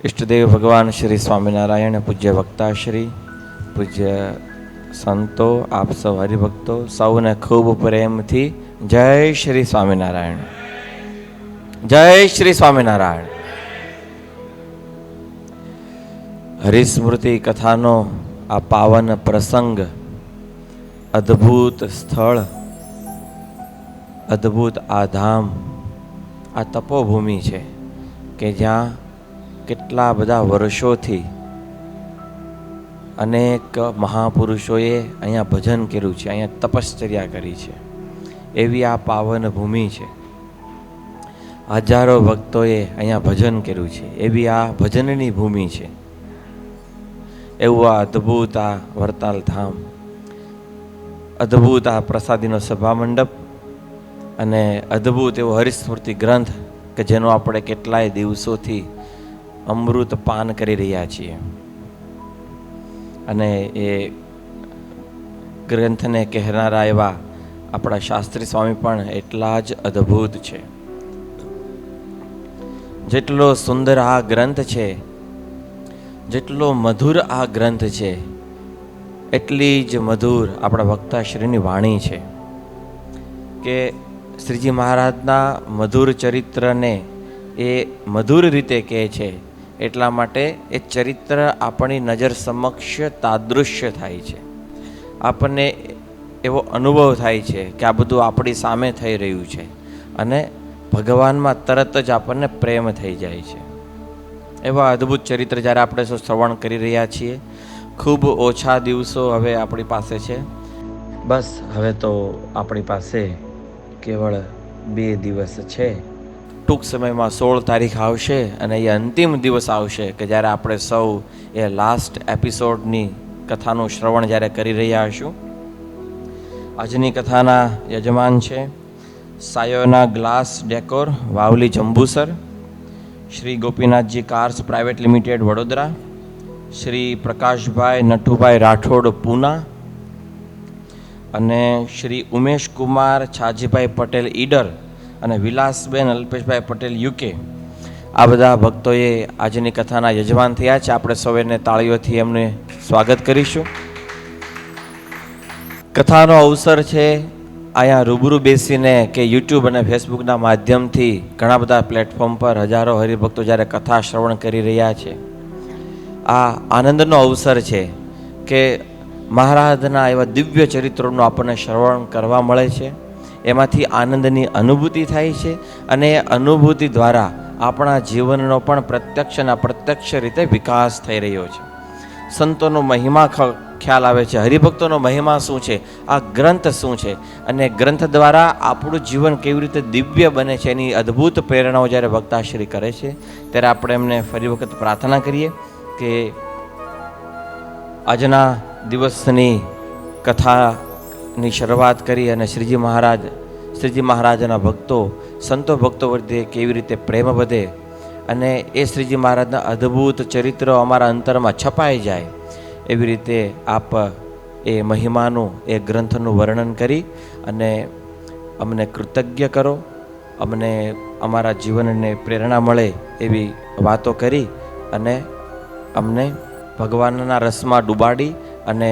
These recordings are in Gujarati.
इष्टदेव भगवान श्री स्वामीनारायण, पूज्य वक्ताश्री, पूज्य संतो, आप सौ हरिभक्तो सौने खूब प्रेमथी जय श्री स्वामीनारायण, जय श्री स्वामीनारायण। हरिस्मृति कथानो आ पावन प्रसंग, अद्भुत स्थल, अद्भुत आ धाम, आ तपोभूमि है कि ज्યાં કેટલા બધા વર્ષોથી અનેક મહાપુરુષોએ અહીંયા ભજન કર્યું છે, અહીંયા તપશ્ચર્યા કરી છે, એવી આ પાવન ભૂમિ છે। હજારો ભક્તોએ અહીંયા ભજન કર્યું છે, એવી આ ભજનની ભૂમિ છે। એવું આ અદ્ભુત આ વરતાલ ધામ, અદ્ભુત આ પ્રસાદીનો સભા મંડપ અને અદ્ભુત એવો હરિસ્મૃતિ ગ્રંથ કે જેનો આપણે કેટલાય દિવસોથી અમૃત પાન કરી રહ્યા છીએ અને એ ગ્રંથને કહેનારા એવા આપણા શાસ્ત્રી સ્વામી પણ એટલા જ અદ્ભુત છે। જેટલો સુંદર આ ગ્રંથ છે, જેટલો મધુર આ ગ્રંથ છે, એટલી જ મધુર આપણા વક્તાશ્રીની વાણી છે કે શ્રીજી મહારાજના મધુર ચરિત્રને એ મધુર રીતે કહે છે, એટલા માટે એ ચરિત્ર આપણી નજર સમક્ષ તાદૃશ્ય થાય છે, આપણને એવો અનુભવ થાય છે કે આ બધું આપણી સામે થઈ રહ્યું છે અને ભગવાનમાં તરત જ આપણને પ્રેમ થઈ જાય છે। એવા અદ્ભુત ચરિત્ર જ્યારે આપણે શ્રવણ કરી રહ્યા છીએ, ખૂબ ઓછા દિવસો હવે આપણી પાસે છે, બસ હવે તો આપણી પાસે કેવળ 2 દિવસ છે। ટૂંક સમયમાં 16 તારીખ આવશે અને એ અંતિમ દિવસ આવશે કે જ્યારે આપણે સૌ એ લાસ્ટ એપિસોડની કથાનું શ્રવણ જ્યારે કરી રહ્યા હશું। આજની કથાના યજમાન છે Sayona glass decor, Vavli Jambusar, Shri Gopinathji cars private limited Vadodara, Shri Prakashbhai Nathubhai Rathod Poona અને શ્રી ઉમેશકુમાર છાજીભાઈ પટેલ ઈડર અને વિલાસબેન અલ્પેશભાઈ પટેલ યુકે, આ બધા ભક્તોએ આજની કથાના યજમાન થયા છે। આપણે સૌ એને તાળીઓથી એમને સ્વાગત કરીશું। કથાનો અવસર છે અહીંયા રૂબરૂ બેસીને કે યુટ્યુબ અને ફેસબુકના માધ્યમથી ઘણા બધા પ્લેટફોર્મ પર હજારો હરિભક્તો જ્યારે કથા શ્રવણ કરી રહ્યા છે, આ આનંદનો અવસર છે કે મહારાજના એવા દિવ્ય ચરિત્રોનું આપણને શ્રવણ કરવા મળે છે, એમાંથી આનંદની અનુભૂતિ થાય છે અને એ અનુભૂતિ દ્વારા આપણા જીવનનો પણ પ્રત્યક્ષ અને અપ્રત્યક્ષ રીતે વિકાસ થઈ રહ્યો છે। સંતોનો મહિમા ખ્યાલ આવે છે, હરિભક્તોનો મહિમા શું છે, આ ગ્રંથ શું છે અને ગ્રંથ દ્વારા આપણું જીવન કેવી રીતે દિવ્ય બને છે, એની અદ્ભુત પ્રેરણાઓ જ્યારે વક્તાશ્રી કરે છે ત્યારે આપણે એમને ફરી વખત પ્રાર્થના કરીએ કે આજના દિવસની કથાની શરૂઆત કરી અને શ્રીજી મહારાજના ભક્તો, સંતો ભક્તો વચ્ચે કેવી રીતે પ્રેમ વધે અને એ શ્રીજી મહારાજના અદ્ભુત ચરિત્રો અમારા અંતરમાં છપાઈ જાય, એવી રીતે આપ એ મહિમાનું, એ ગ્રંથનું વર્ણન કરી અને અમને કૃતજ્ઞ કરો, અમને અમારા જીવનને પ્રેરણા મળે એવી વાતો કરી અને અમને ભગવાનના રસમાં ડૂબાડી અને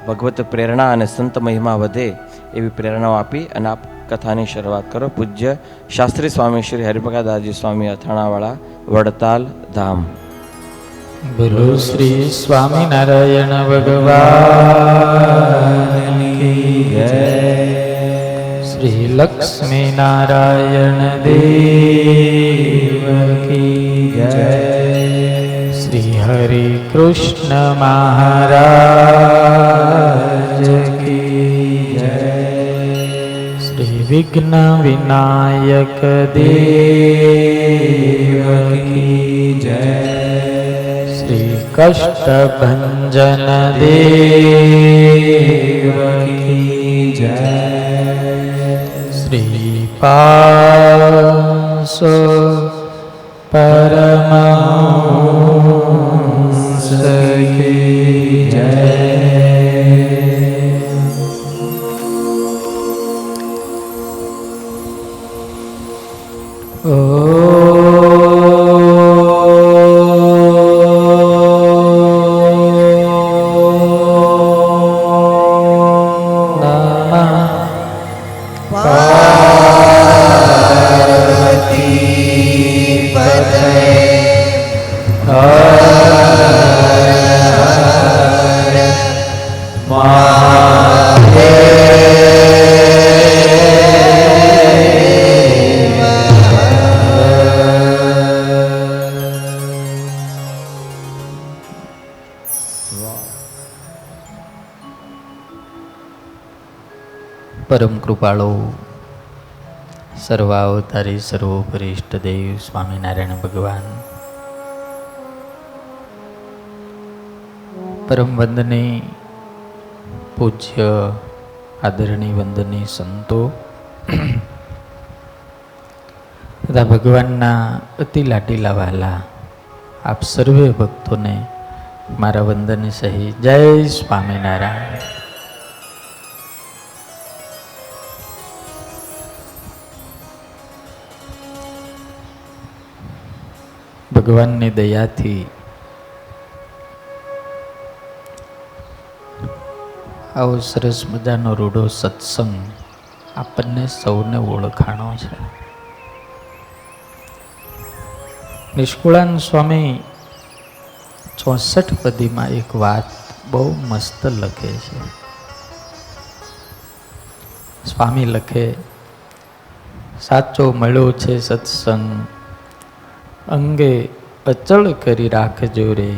ભગવત પ્રેરણા અને સંત મહિમા વધે એવી પ્રેરણાઓ આપી અને આપ કથાની શરૂઆત કરો। પૂજ્ય શાસ્ત્રી સ્વામી શ્રી હરિપ્રકાશદાસજી સ્વામી અથાણાવાળા, વડતાલ ધામ। બોલો શ્રી સ્વામિનારાયણ ભગવાન કી જય। શ્રી લક્ષ્મી નારાયણ દેવ કી જય। શ્રી હરિ કૃષ્ણ મહારાજ કી જય। શ્રી વિઘ્ન વિનાયક દેવ કી જય। શ્રી કષ્ટભંજન દેવ કી જય। શ્રી પાસો પરમહંસ કી જય। ઓ પરમ કૃપાળુ સર્વાવતારી સર્વોપરી ઇષ્ટદેવ સ્વામિનારાયણ ભગવાન, પરમ વંદની પૂજ્ય આદરણીય વંદની સંતો તથા ભગવાનના અતિ લાડીલા વહાલા આપ સર્વે ભક્તોને મારા વંદન સહિત જય સ્વામિનારાયણ. ભગવાનની દયાથી આવો સરસ મજાનો રૂડો સત્સંગ આપણને સૌને ઓળખાણો છે. નિષ્કુળાન સ્વામી 64 પદીમાં એક વાત બહુ મસ્ત લખે છે. સ્વામી લખે, સાચો મળ્યો છે સત્સંગ, અંગે અચળ કરી રાખજો રે,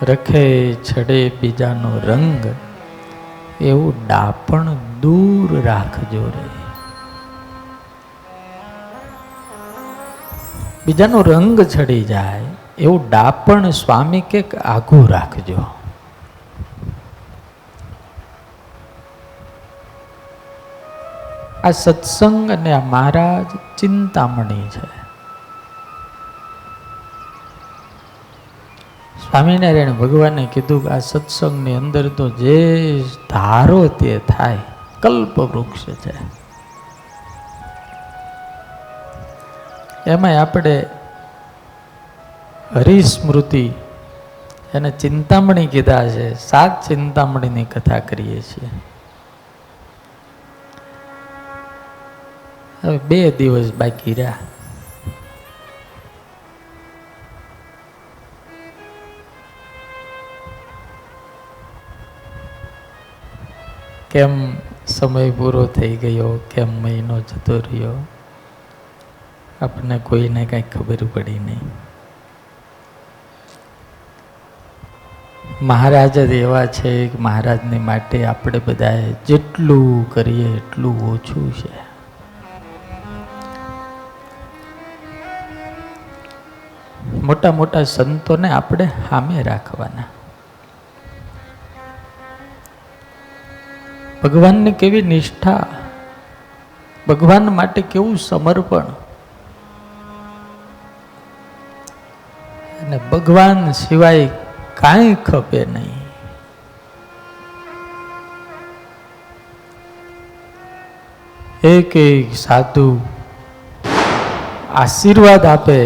રખે છડે બીજાનો રંગ, એવું ડાપણ દૂર રાખજો રે. બીજાનો રંગ ચડી જાય એવું ડાપણ સ્વામી કે આઘું રાખજો. આ સત્સંગ અને આ મહારાજ ચિંતામણી છે. સ્વામિનારાયણ ભગવાને કીધું કે આ સત્સંગની અંદર તો જે ધારો તે થાય, કલ્પ વૃક્ષ છે. એમાં આપણે હરિસ્મૃતિ એને ચિંતામણી કીધા છે. 7 ચિંતામણીની કથા કરીએ છીએ. હવે 2 દિવસ બાકી રહ્યા. કેમ સમય પૂરો થઈ ગયો, કેમ મહિનો જતો રહ્યો, આપણને કોઈને કાંઈ ખબર પડી નહીં. મહારાજ જ એવા છે કે મહારાજની માટે આપણે બધાએ જેટલું કરીએ એટલું ઓછું છે. મોટા મોટા સંતોને આપણે સામે રાખવાના. ભગવાનની કેવી નિષ્ઠા, ભગવાન માટે કેવું સમર્પણ, અને ભગવાન સિવાય કાંઈ ખપે નહીં. એક એક સાધુ આશીર્વાદ આપે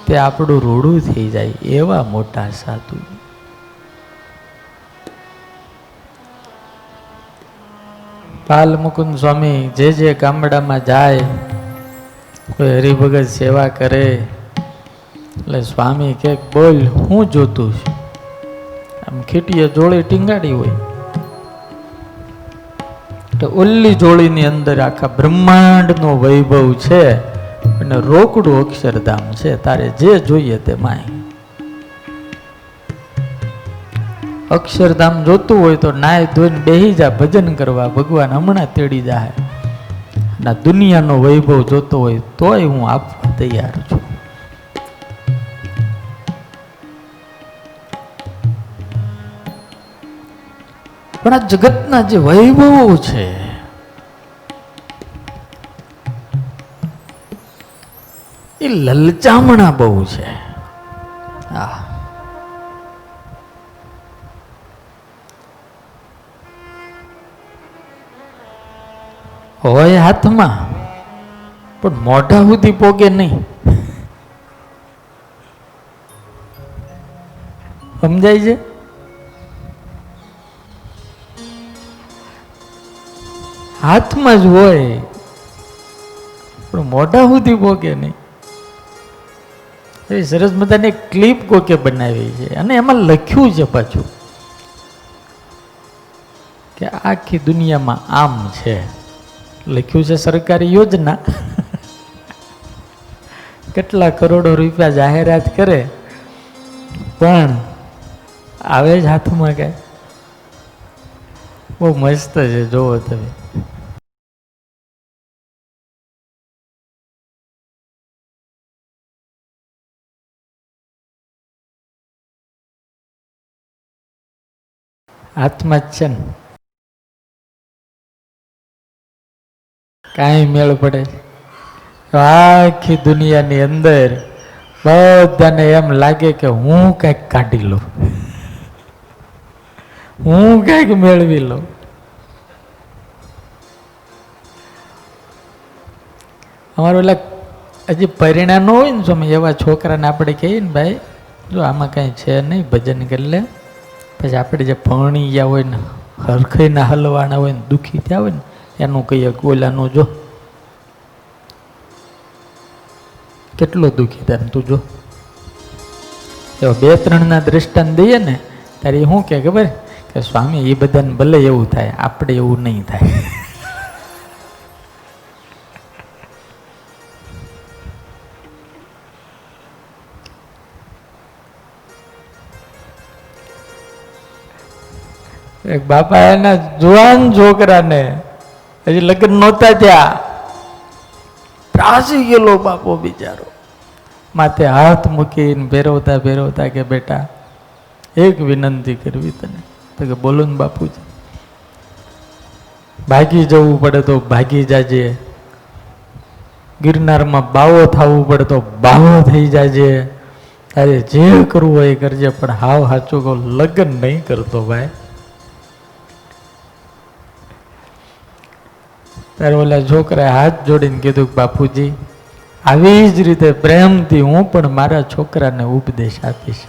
તે આપણું રૂડું થઈ જાય એવા મોટા સાધુ. બાલ મુકુંદ સ્વામી જે ગામડામાં જાય, કોઈ હરિભગત સેવા કરે એટલે સ્વામી કે બોલ હું જોતું છું. આમ ખીટીએ જોડી ટીંગાડી હોય તો ઓલી જોડીની અંદર આખા બ્રહ્માંડનો વૈભવ છે અને રોકડું અક્ષરધામ છે. તારે જે જોઈએ તે માય. અક્ષરધામ જોતું હોય તો નાય ધોઈને બેહી જા ભજન કરવા, ભગવાન હમણાં તેડી જાય. ના દુનિયાનો વૈભવ જોતો હોય તોય હું આપવા તૈયાર છું. પણ આ જગતના જે વૈભવો છે એ લલચામણા બહુ છે. હોય હાથમાં પણ મોઢા સુધી પોગે નહીં. સમજાય છે? હાથમાં જ હોય પણ મોઢા સુધી પોગે નહીં. એવી સરસ મજાની એક ક્લિપ કોકે બનાવી છે અને એમાં લખ્યું છે પાછું કે આખી દુનિયામાં આમ છે. લખ્યું છે સરકારી યોજના, કેટલા કરોડો રૂપિયા જાહેરાત કરે પણ આવે જ હાથમાં કાંઈ. બહુ મસ્ત છે, જોવો તમે. હાથમાં જ છે ને, કાંઈ મેળ પડે? આખી દુનિયાની અંદર બધાને એમ લાગે કે હું કંઈક કાઢી લઉં, હું કંઈક મેળવી લઉં. અમારું એટલે હજી પરિણામ ન હોય ને સ્વામી, એવા છોકરાને આપણે કહીએ ને ભાઈ જો આમાં કાંઈ છે નહીં, ભજન કરી લે. પછી આપણે જે ભણી ગયા હોય ને, હરખાઈના હલવાના હોય ને, દુઃખી થયા હોય ને, એનું કહીએ ઓલાનું જો કેટલો દુઃખી થાય તું જો. એવા 2-3 દ્રષ્ટાંત દઈએ ને ત્યારે એ શું કે ખબર કે સ્વામી એ બધાને ભલે એવું થાય, આપણે એવું નહીં થાય. એક બાપા એના જુવાન છોકરાને હજી લગ્ન નહોતા ત્યાં ત્રાસી ગયેલો બાપો બિચારો, માથે હાથ મૂકીને ભેરવતા ભેરવતા કે બેટા એક વિનંતી કરવી તને. તો કે બોલો ને બાપુજી. ભાગી જવું પડે તો ભાગી જાજે, ગિરનારમાં બાવો થવું પડે તો બાવો થઈ જાજે, તારે જે કરવું હોય એ કરજે, પણ હાવ સાચું કહું લગ્ન નહીં કરતો ભાઈ. ત્યારે ઓલા છોકરાએ હાથ જોડીને કીધું કે બાપુજી આવી જ રીતે પ્રેમથી હું પણ મારા છોકરાને ઉપદેશ આપીશ.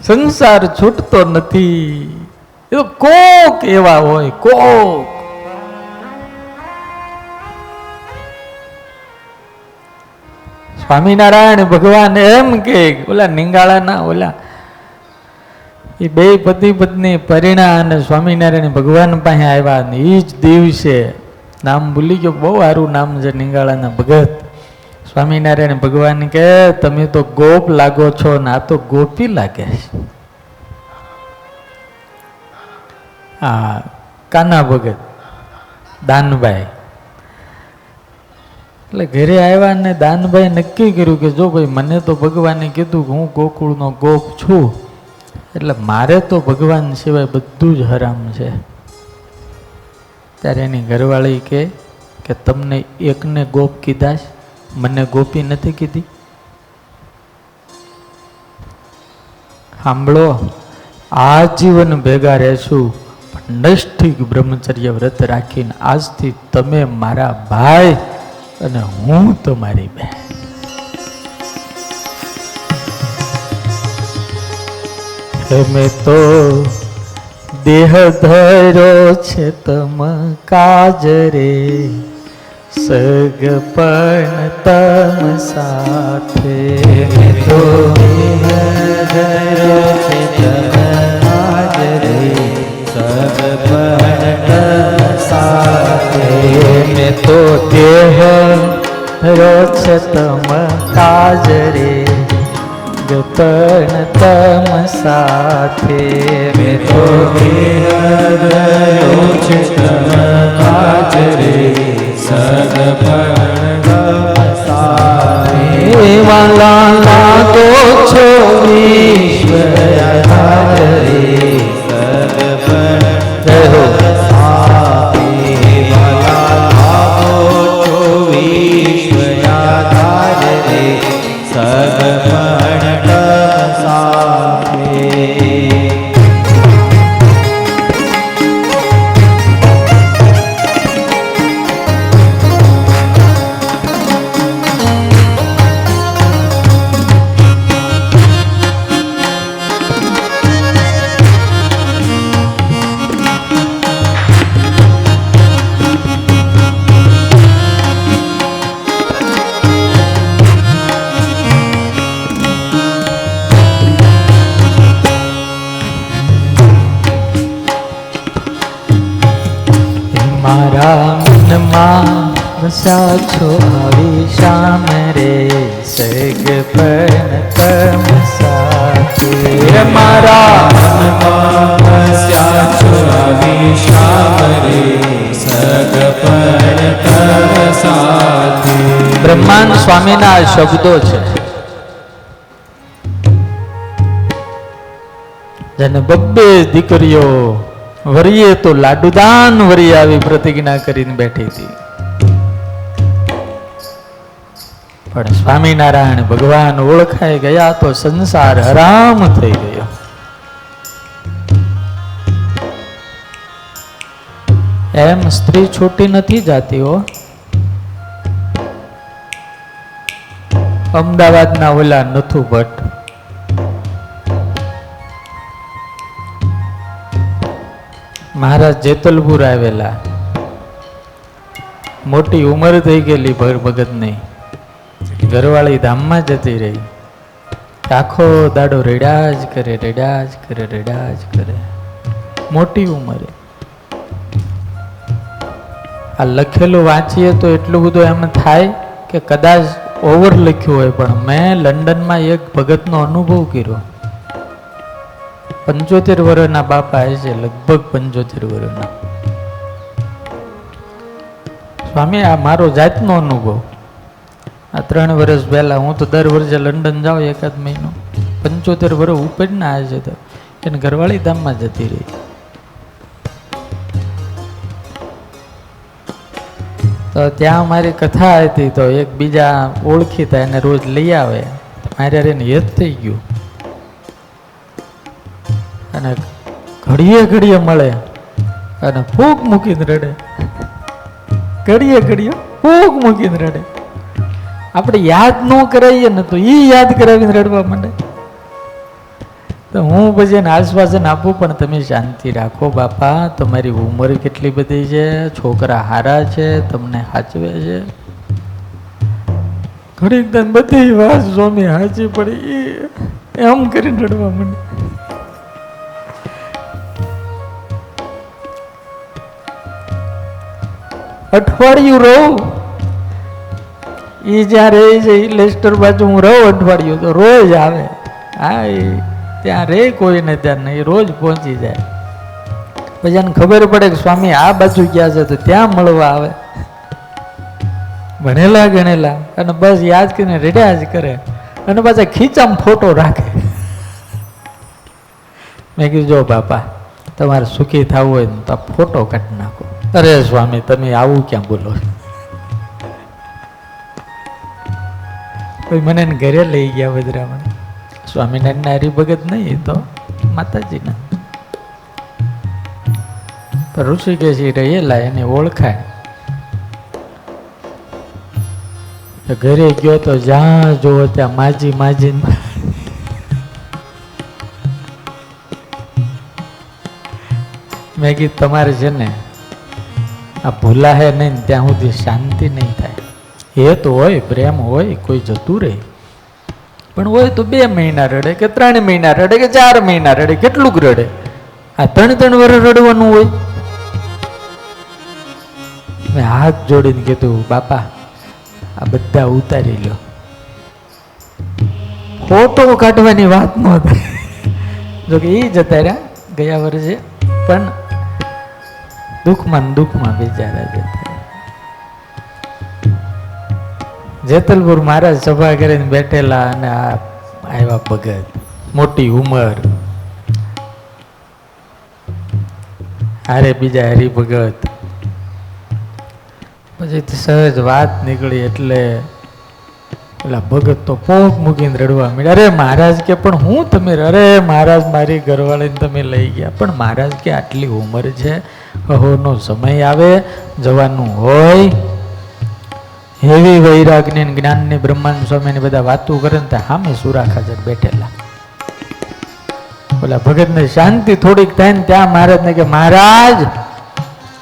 સંસાર છૂટતો નથી, એ તો કોક એવા હોય, કોક. સ્વામિનારાયણ ભગવાન એમ કે ઓલા નિંગાળાના ઓલા એ બે પતિ પત્ની પરિણા અને સ્વામિનારાયણ ભગવાન પાસે આવ્યા ને એ જ દિવસે, નામ ભૂલી ગયો, બહુ સારું નામ છે નિંગાળાના ભગત. સ્વામિનારાયણ ભગવાન કે તમે તો ગોપ લાગો છો ને આ તો ગોપી લાગે છે. હા, કાના ભગત દાનભાઈ એટલે ઘરે આવ્યા ને દાનભાઈ નક્કી કર્યું કે જો ભાઈ મને તો ભગવાને કીધું કે હું ગોકુળનો ગોપ છું, એટલે મારે તો ભગવાન સિવાય બધું જ હરામ છે. ત્યારે એની ઘરવાળી કે તમને એકને ગોપ કીધા છે, મને ગોપી નથી કીધી. સાંભળો, આજીવન ભેગા રહેશું પણ નૈષ્ઠિક બ્રહ્મચર્ય વ્રત રાખીને આજથી તમે મારા ભાઈ અને હું તમારી બહેન. મેં તો દેહ ધર્યો છે તમ કાજ રે, સગપણ તમ સાથે. મેં તો દેહ ધર્યો છે તમ કાજ રે, સગપણ તમ સાથે. મેં તો દેહ ધર્યો છે તમ કાજ રે, ગપણ તમ સાથે. મેં તો ધર્યો છે તમ કાજ રે, સગપણ તમ સાથે. વાલા લાગો છો ઈશ્વર આધાર રે, સગપણ રહો સાથે. વાલા લાગો છો ઈશ્વર આધાર રે, સગપણ મારા મનમાં વસ્યા છો આવી શામ રે, સગપણ તમ સાથે. મારા મનમાં વસ્યા છો આવી શામ રે, સગપણ તમ સાથે. બ્રહ્માનંદ સ્વામીના આ શબ્દો છે. જેને બબ્બે દીકરીઓ વરીએ તો લાડુદાન વરી આવી પ્રતિજ્ઞા કરીને બેઠી હતી. પણ સ્વામિનારાયણ ભગવાન ઓળખાઈ ગયા તો સંસાર હરામ થઈ ગયો. એમ સ્ત્રી છૂટી નથી જાતી હો. અમદાવાદના ઓલા નથુ ભટ્ટ મહારાજ જેતલપુર આવેલા. મોટી ઉંમર થઈ ગયેલી ભગતની. ઘરવાળી ધામમાં જતી રહી. આખો દાડો રેડા જ કરે, રેડા જ કરે, રેડા જ કરે. મોટી ઉંમરે આ લખેલું વાંચીએ તો એટલું બધું એમ થાય કે કદાચ ઓવર લખ્યું હોય, પણ મેં લંડનમાં એક ભગતનો અનુભવ કર્યો. 75 વર્ષના બાપા છે, લગભગ 75 વર્ષના. સ્વામી આ મારો જાતનો અનુભવ. આ 3 વર્ષ પહેલા, હું તો દર વર્ષે લંડન જાઉં એકાદ મહિનો. 75 વર્ષ ઉપર ના આવે છે. તો એને ઘરવાળી ધામમાં જતી રહી. તો ત્યાં મારી કથા હતી. તો એક બીજા ઓળખીતા એને રોજ લઈ આવે. મારે એને યદ થઈ ગયું. અને ઘડીએ ઘડીએ મળે અને ફૂક મૂકીને રડે. ઘડીએ ઘડીએ ફૂક મૂકીને રડે. આપણે યાદ ન કરાવીએ ને તો એ યાદ કરાવીને રડવા માંડે. તો હું પછી એને આશ્વાસન આપું, પણ તમે શાંતિ રાખો બાપા, તમારી ઉંમર કેટલી બધી છે, છોકરા હારા છે, તમને સાચવે છે. ઘડીક તને બધી વાત સ્વામી સાચી પડી એમ કરીને રડવા માંડે. અઠવાડિયું રહું એ જ્યાં રહે છે એ લેસ્ટર બાજુ હું રહું અઠવાડિયું, તો રોજ આવે. હા એ ત્યાં રે કોઈને ત્યાં નહીં, રોજ પહોંચી જાય. પછી એને ખબર પડે કે સ્વામી આ બાજુ ગયા છે તો ત્યાં મળવા આવે. ભણેલા ગણેલા અને બસ યાદ કરીને રેડ્યા જ કરે. અને પાછા ખીચામાં ફોટો રાખે. મેં કીધું જો બાપા તમારે સુખી થવું હોય ને તો ફોટો કાઢી નાખો. અરે સ્વામી તમે આવું ક્યાં બોલો. કોઈ મને ઘરે લઈ ગયા વજરામાં. સ્વામિનારાયણ હરિભગત નહીં તો માતાજીના. પણ ઋષિકેશ રહેલા એને ઓળખાય. ઘરે ગયો તો જ્યાં જોવો ત્યાં માજી માજી. મેં કીધું તમારે છે ને આ ભૂલા હે નહીં ત્યાં સુધી શાંતિ નહીં થાય. એ તો હોય પ્રેમ હોય, કોઈ જતું રહે, પણ હોય તો 2 મહિના રડે કે 3 મહિના રડે કે 4 મહિના રડે, કેટલુંક રડે. આ 3 વર્ષ રડવાનું હોય. મેં હાથ જોડીને કીધું બાપા આ બધા ઉતારી લો. ફોટો કાઢવાની વાત ન થાય. જોકે એ જતા રહ્યા ગયા વર્ષે, પણ દુઃખમાં બિચારા જતા. જેતલપુર મહારાજ સભા કરીને બેઠેલા અને આ આવ્યા ભગત, મોટી ઉંમર, હારે બીજા હરિભગત. પછી સહજ વાત નીકળી એટલે પેલા ભગત તો પોક મૂકીને રડવા માંડ્યા. અરે મહારાજ કે પણ હું તમે, અરે મહારાજ મારી ઘરવાળીને તમે લઈ ગયા, પણ મહારાજ કે આટલી ઉંમર છે, અહોનો સમય આવે જવાનું હોય. એવી વૈરાગની જ્ઞાનની બ્રહ્માનંદ સ્વામીની બધા વાતો કરે ને ત્યાં સામે સુરા ખાચર બેઠેલા. ઓલા ભગતને શાંતિ થોડીક થાય ને ત્યાં મહારાજને કે મહારાજ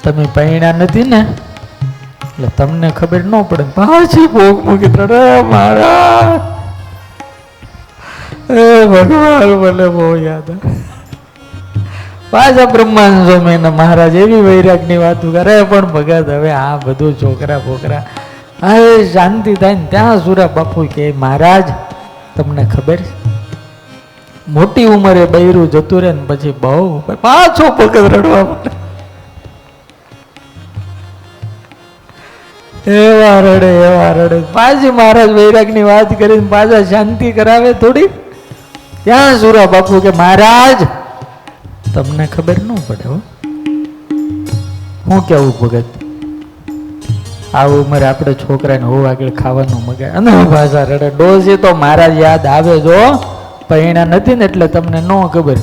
તમે પૈણા નથી ને એટલે તમને ખબર ન પડે. પાછી ભોગ મૂકી રે મહારાજ, એ ભગવાન મને બહુ યાદ. પાછા બ્રહ્માનંદ સ્વામી મહારાજ એવી વૈરાગની વાતો કરે, પણ ભગત હવે આ બધું છોકરા બોકરા હા શાંતિ થાય ને ત્યાં સુરા બાપુ કે મહારાજ તમને ખબર છે મોટી ઉંમરે બૈરું જતું રહે ને પછી બહુ પાછો પગત રડવા માંડે. એવા રડે પાછી મહારાજ વૈરાગની વાત કરીને પાછા શાંતિ કરાવે થોડી. ત્યાં સુરા બાપુ કે મહારાજ તમને ખબર ન પડે હો, હું કેવું ભગત, આ ઉંમરે આપણે છોકરાને હોવ આગળ ખાવાનું મગાય અને ભાષા રડે. ડોસી તો મહારાજ યાદ આવે જો પૈણા નથી ને એટલે તમને ન ખબર.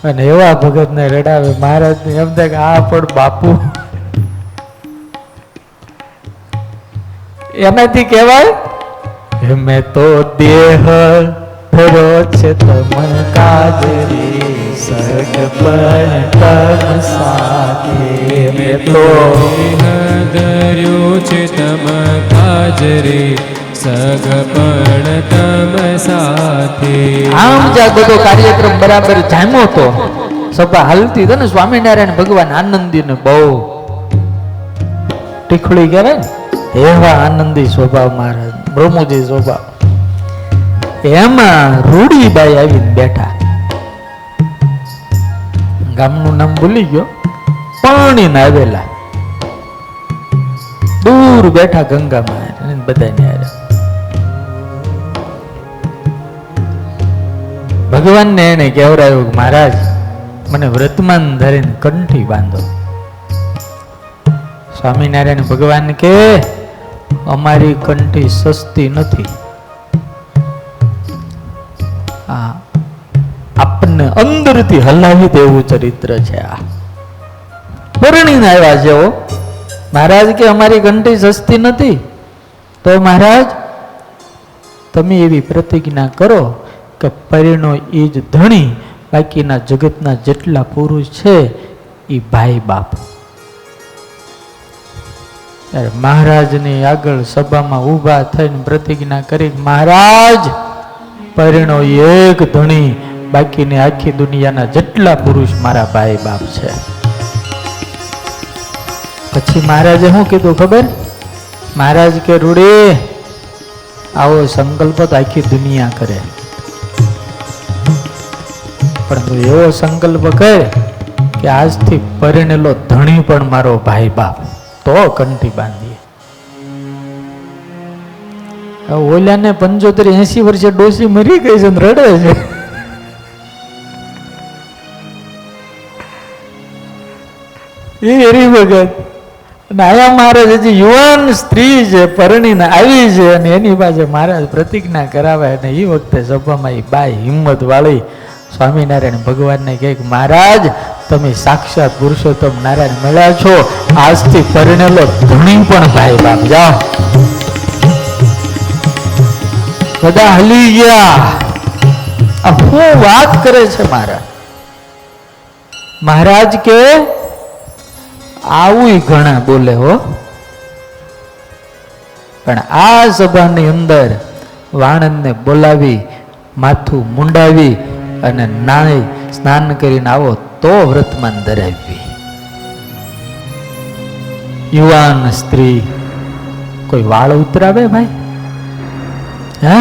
અને એવા ભગત ને રડાવે મહારાજ ને એમ થાય કે આ પણ બાપુ. એનાથી કહેવાય મેં તો દેહ ધરો છે તમન કાજરી સગ પણ તમ સાથે. મેં તો ધર્યો છે તમ કાજરે સગ પણ તમ સાથે. આમ જ્યાં બધો કાર્યક્રમ બરાબર જામ્યો તો સભા હાલતી હતો ને સ્વામિનારાયણ ભગવાન આનંદી ને બહુ ટીખડી કહેવાય ને એવા આનંદી સ્વભાવ મહારાજ, બ્રહ્મોજી સ્વભાવ. એમાં રૂડીબાઈ આવીને બેઠા, ગામનું નામ ભૂલી ગયો, પાણીને આવેલા દૂર બેઠા ગંગામાં બધાને આવ્યા. ભગવાનને એને કહેવરાયું કે મહારાજ મને વ્રતમાન ધરીને કંઠી બાંધો. સ્વામિનારાયણ ભગવાન કે અમારી કંઠી સસ્તી નથી, આપણને અંદરથી હલાવી દેવું ચરિત્ર છે. આ પરણીને આવ્યા છે મહારાજ કે અમારી કંઠી સસ્તી નથી, તો મહારાજ તમે એવી પ્રતિજ્ઞા કરો કે પરિણો એ જ ધણી, બાકીના જગતના જેટલા પુરુષ છે એ ભાઈ બાપ. ત્યારે મહારાજની આગળ સભામાં ઊભા થઈને પ્રતિજ્ઞા કરી મહારાજ પરિણો એક ધણી, બાકીની આખી દુનિયાના જેટલા પુરુષ મારા ભાઈ બાપ છે. પછી મહારાજે શું કીધું ખબર? મહારાજ કે રૂડી આવો સંકલ્પ તો આખી દુનિયા કરે, પરંતુ એવો સંકલ્પ કરે કે આજથી પરિણેલો ધણી પણ મારો ભાઈ બાપ, તો કંઠી બાંધીએ. ઓલાને 75-80 વર્ષે ડોસી મરી ગઈ છે, રડે છે. એ હરિભગત આયા મહારાજ હજી યુવાન સ્ત્રી છે, પરણીને આવી છે, અને એની પાસે મહારાજ પ્રતિજ્ઞા કરાવે. અને એ વખતે સભામાં એ બાઈ હિંમત વાળી સ્વામિનારાયણ ભગવાનને કહે કે મહારાજ તમે સાક્ષાત પુરુષોત્તમ નારાયણ મળ્યા છો, આજથી પરિણેલો ધણી પણ ભાઈ બાપ. જાઓ. બધા હલી ગયા. શું વાત કરે છે મહારાજ? મહારાજ કે આવું ઘણા બોલે હો, પણ આ સભાની અંદર વાણંદને બોલાવી માથું મુંડાવી અને નાઈ સ્નાન કરીને આવો તો વ્રતમાન ધરાવી. યુવાન સ્ત્રી કોઈ વાળ ઉતરાવે ભાઈ? હે?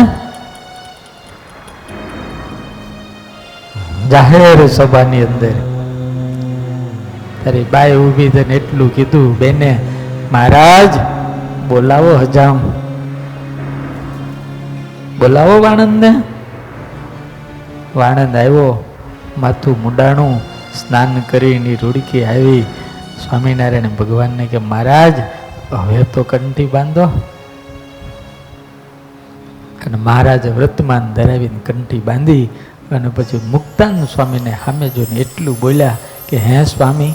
જાહેર સભાની અંદર તારી બાઈ ઊભી થઈને એટલું કીધું, બેને મહારાજ બોલાવો હજામ, બોલાવો વાણંદને. વાણંદ આવ્યો, માથું મુંડાણું, સ્નાન કરીને રૂડકી આવી. સ્વામિનારાયણ ભગવાનને કે મહારાજ હવે તો કંઠી બાંધો. અને મહારાજે વ્રતમાન ધરાવીને કંઠી બાંધી અને પછી મુક્તાનંદ સ્વામીને સામે જોઈને એટલું બોલ્યા કે હે સ્વામી,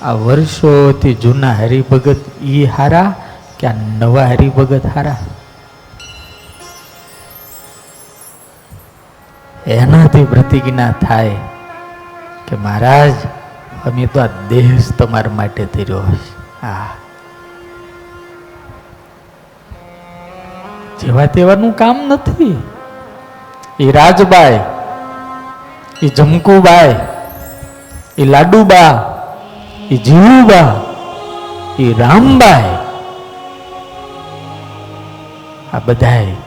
આ વર્ષોથી જૂના હરિભગત ઈ હારા કે આ નવા હરિભગત હારા? એનાથી પ્રતિજ્ઞા થાય કે મહારાજ અમે તો આ દેહ તમારા માટે ધર્યો હશે. હા, જેવા તેવાનું કામ નથી. એ રાજબાઈ, એ જમકુબાઈ, એ લાડુબા, એ જીવુબા, એ રામબાઈ, આ બધાય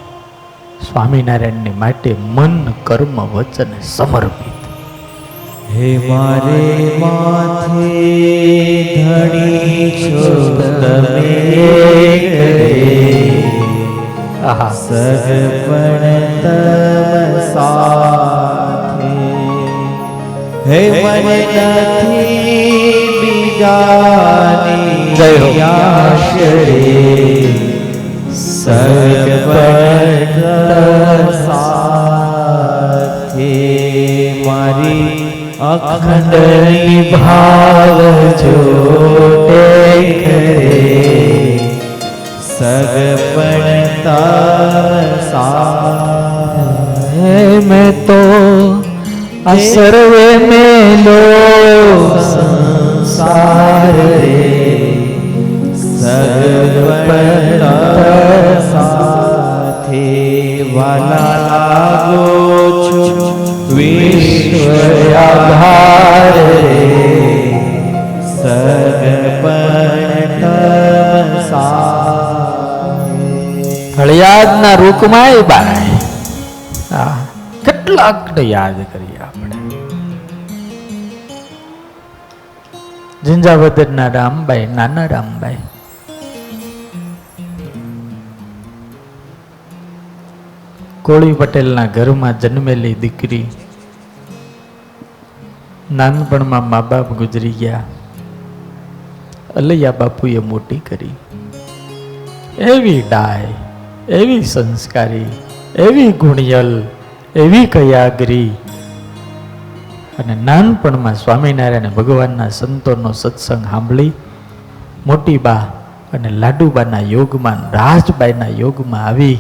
સ્વામિનારાયણની માટે મન કર્મ વચન સમર્પિત. હે મારે માથે ધણી છો તમે આહા સગપણ તમ સાથે હે મને નથી બીજાની જય હો. આશરે સગપણ તમ સાથે મારી અખંડ નિભાવ જો કરે સગપણ તમ સાથે मैं तो असर्वे में लो સંસાર રે સગપણ તમ સાથે વાલા લાગો છો વિશ્વ આધાર રે સગપણ તમ સાથે હળિયાદના રૂકમાં બાય હા કેટલાક યાદ કરીએ આપણે જિંજાવદરના રામબાઈ નાના રામબાઈ કોળી પટેલના ઘરમાં જન્મેલી દીકરી નાનપણમાં મા બાપ ગુજરી ગયા અલૈયા બાપુએ મોટી કરી એવી ડાય એવી સંસ્કારી એવી ગુણિયલ એવી કયાગરી અને નાનપણમાં સ્વામિનારાયણ ભગવાનના સંતોનો સત્સંગ સાંભળી મોટી બા અને લાડુબાના યોગમાં રાજબાઈના યોગમાં આવી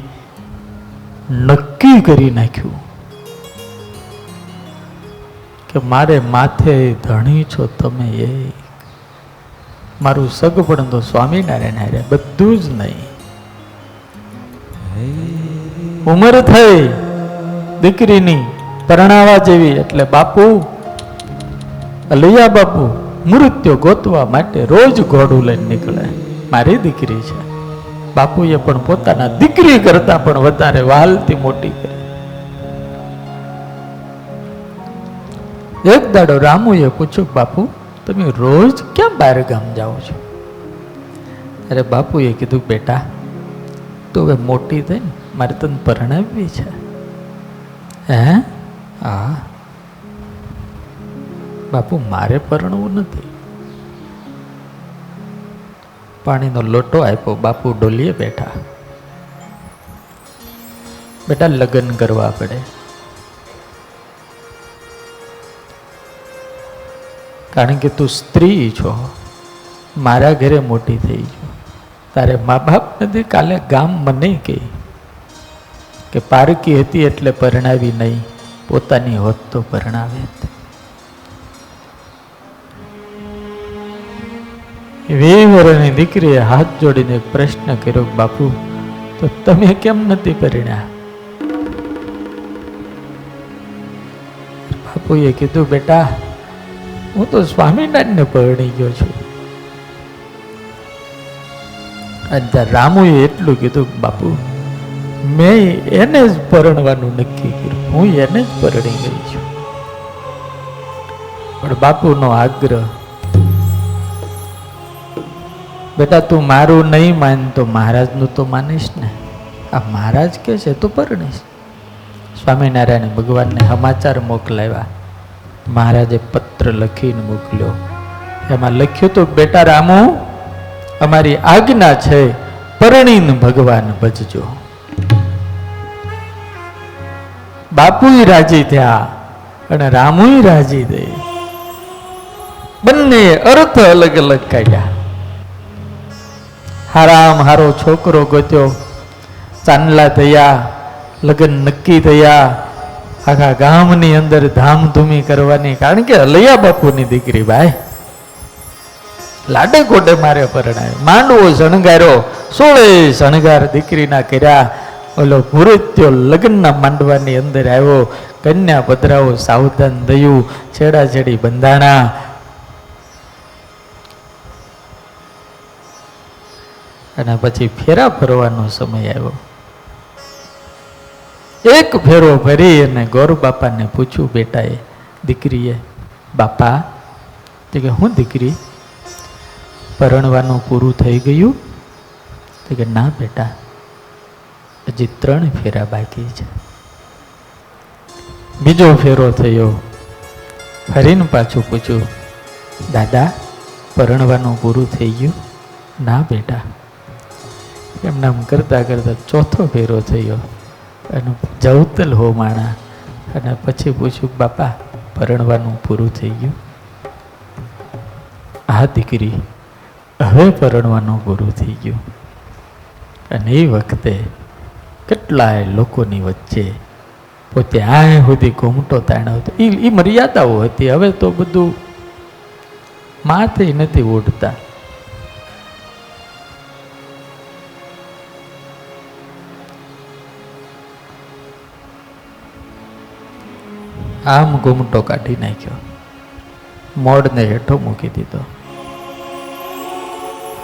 નક્કી કરી નાખ્યું કે મારે માથે ધણી છો તમે એ મારું સગપણ તો સ્વામિનારાયણ હારે બધું જ નહીં. ઉંમર થઈ દીકરીની પરણાવા જેવી એટલે બાપુ અલૈયા બાપુ મૃત્યુ ગોતવા માટે રોજ ઘોડું લઈને નીકળે. મારી દીકરી છે. બાપુએ પણ પોતાના દીકરી કરતા પણ વધારે વાલથી મોટી કરી. એક દાડો રામુએ પૂછ્યું બાપુ તમે રોજ કેમ બહાર ગામ જાઓ છો? અરે બાપુએ કીધું બેટા તું હવે મોટી થઈ ને મારે તને પરણાવવી છે. હે હા બાપુ મારે પરણવું નથી. પાણીનો લોટો આપ્યો બાપુ ડોલીએ બેઠા. બેટા લગ્ન કરવા પડે કારણ કે તું સ્ત્રી છો મારા ઘરે મોટી થઈ છો તારે મા બાપ નથી. કાલે ગામ મને કે પારકી હતી એટલે પરણાવી નહીં પોતાની હોત તો પરણાવે. વેવરની દીકરીએ હાથ જોડીને એક પ્રશ્ન કર્યો બાપુ તો તમે કેમ નથી પરણ્યા? બાપુએ કીધું બેટા હું તો સ્વામિનારાયણને પરણી ગયો છું. અને રામુએ એટલું કીધું બાપુ મેં એને જ પરણવાનું નક્કી કર્યું હું એને જ પરણી ગઈ છું. પણ બાપુનો આગ્રહ બેટા તું મારું નહીં માન તો મહારાજનું તો માનીશ ને. આ મહારાજ કે છે તું પરણીશ. સ્વામિનારાયણ ભગવાનને સમાચાર મોકલાવ્યા. મહારાજે પત્ર લખીને મોકલ્યો. એમાં લખ્યું તો બેટા રામુ અમારી આજ્ઞા છે પરણીને ભગવાન ભજજો. બાપુય રાજી થયા અને રામુય રાજી થઈ. બંને અર્થ અલગ અલગ કાઢ્યા. હારામ હારો છોકરો ગોત્યો. ચાંદલા થયા લગ્ન નક્કી થયા. આખા ગામની અંદર ધામધૂમી કરવાની કારણ કે અલૈયા બાપુની દીકરી ભાઈ લાડે કોટે મારે પરણાય. માંડવો શણગાર્યો 16 શણગાર દીકરીના કર્યા. ઓલો મૃત્યુ લગ્નના માંડવાની અંદર આવ્યો. કન્યા પધરાવો સાવધાન થયું. છેડાછેડી બંધાણા. અને પછી ફેરા ફરવાનો સમય આવ્યો. એક ફેરો ફરી અને ગોર બાપાને પૂછ્યું બેટાએ દીકરીએ બાપા તે કે હું દીકરી પરણવાનું પૂરું થઈ ગયું? તો કે ના બેટા, હજી 3 ફેરા બાકી છે. બીજો ફેરો થયો, ફરીને પાછું પૂછ્યું, દાદા પરણવાનું પૂરું થઈ ગયું? ના બેટા. એમને આમ કરતા કરતા ચોથો ફેરો થયો અને જવતલ હો માણા, અને પછી પૂછ્યું, બાપા પરણવાનું પૂરું થઈ ગયું? હા દીકરી, હવે પરણવાનું પૂરું થઈ ગયું. અને એ વખતે કેટલાય લોકોની વચ્ચે પોતે આ સુધી ઘૂમટો તાણ્યો હતો. એ મર્યાદાઓ હતી. હવે તો બધું માથે નથી ઉડતા. આમ ઘૂમટો કાઢી નાખ્યો, મોડને હેઠો મૂકી દીધો,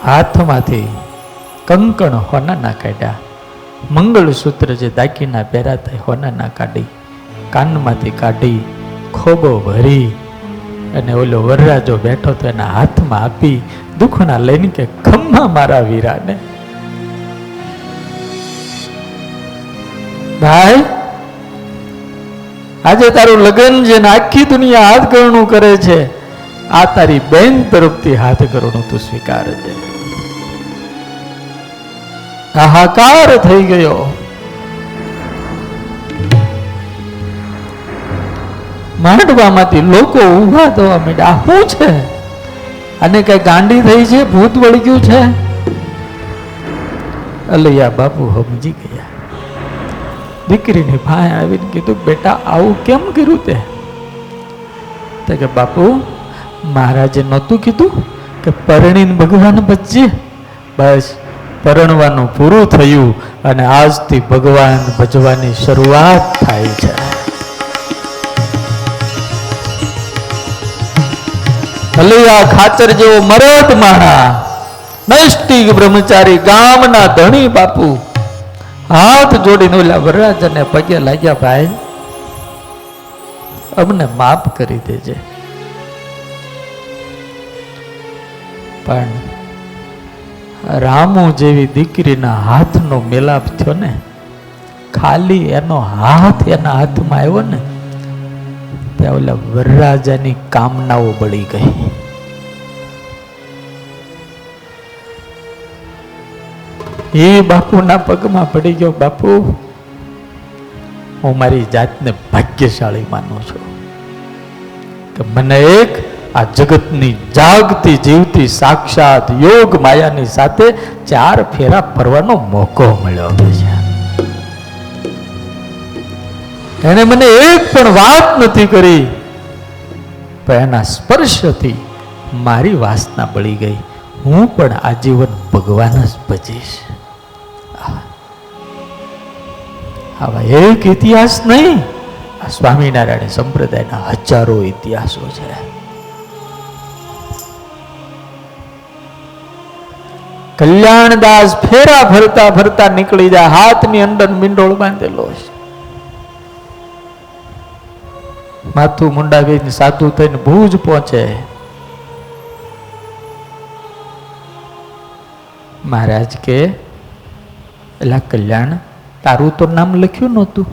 હાથમાંથી કંકણ હોનાના કાઢ્યા, મંગળસૂત્ર જે દાગીના પહેરાતા હોનાના કાઢી, કાનમાંથી કાઢી, ખોબો ભરી અને ઓલો વરરાજો બેઠો તો એના હાથમાં આપી દુખણા લઈને કે ખમ્મા મારા વીરાને. ભાઈ આજે તારું લગ્ન છે ને આખી દુનિયા હાથ કરણું કરે છે, આ તારી બેન તરફથી હાથ કરણું તું સ્વીકારજે. હાહાકાર થઈ ગયો. માંડવામાંથી લોકો ઊભા થવા માંડ્યા. શું છે? અને કઈ ગાંડી થઈ છે? ભૂત વળી ગયું છે? અલૈયા બાપુ સમજી ગયા. દીકરીની ભાઈ આવીને કીધું, બેટા આવું કેમ કર્યું તે? તો કે બાપુ મહારાજે નહોતું કીધું કે પરણીને ભગવાન ભજજે? બસ પરણવાનું પૂરું થયું અને આજથી ભગવાન ભજવાની શરૂઆત થાય છે. અલૈયા ખાચર જેવો મરદ માણા, નૈષ્ટિક બ્રહ્મચારી, ગામના ધણી બાપુ હાથ જોડીને ઓલા વરરાજાને પગે લાગ્યા, ભાઈ અમને માફ કરી દેજે. પણ રામુ જેવી દીકરીના હાથનો મેલાપ થયો ને, ખાલી એનો હાથ એના હાથમાં આવ્યો ને ત્યાં ઓલા વરરાજાની કામનાઓ બળી ગઈ. એ બાપુના પગમાં પડી ગયો, બાપુ હું મારી જાતને ભાગ્યશાળી માનું છું કે મને એક આ જગતની જાગતી જીવતી સાક્ષાત યોગ માયાની સાથે 4 ફેરા ફરવાનો મોકો મળ્યો છે. એને મને એક પણ વાત નથી કરી, પણ એના સ્પર્શથી મારી વાસના બળી ગઈ. હું પણ આજીવન ભગવાન જ ભજીશ. આવા એક ઇતિહાસ નહીં, આ સ્વામિનારાયણ સંપ્રદાયના હજારો ઇતિહાસો છે. કલ્યાણદાસ ફેરા ફરતા ફરતા નીકળી જાય, હાથની અંદર મીંડોળ બાંધેલો છે, માથું મુંડાવીને સાધુ થઈને ભુજ પહોંચે. મહારાજ કે એલા કલ્યાણ, તારું તો નામ લખ્યું નહોતું.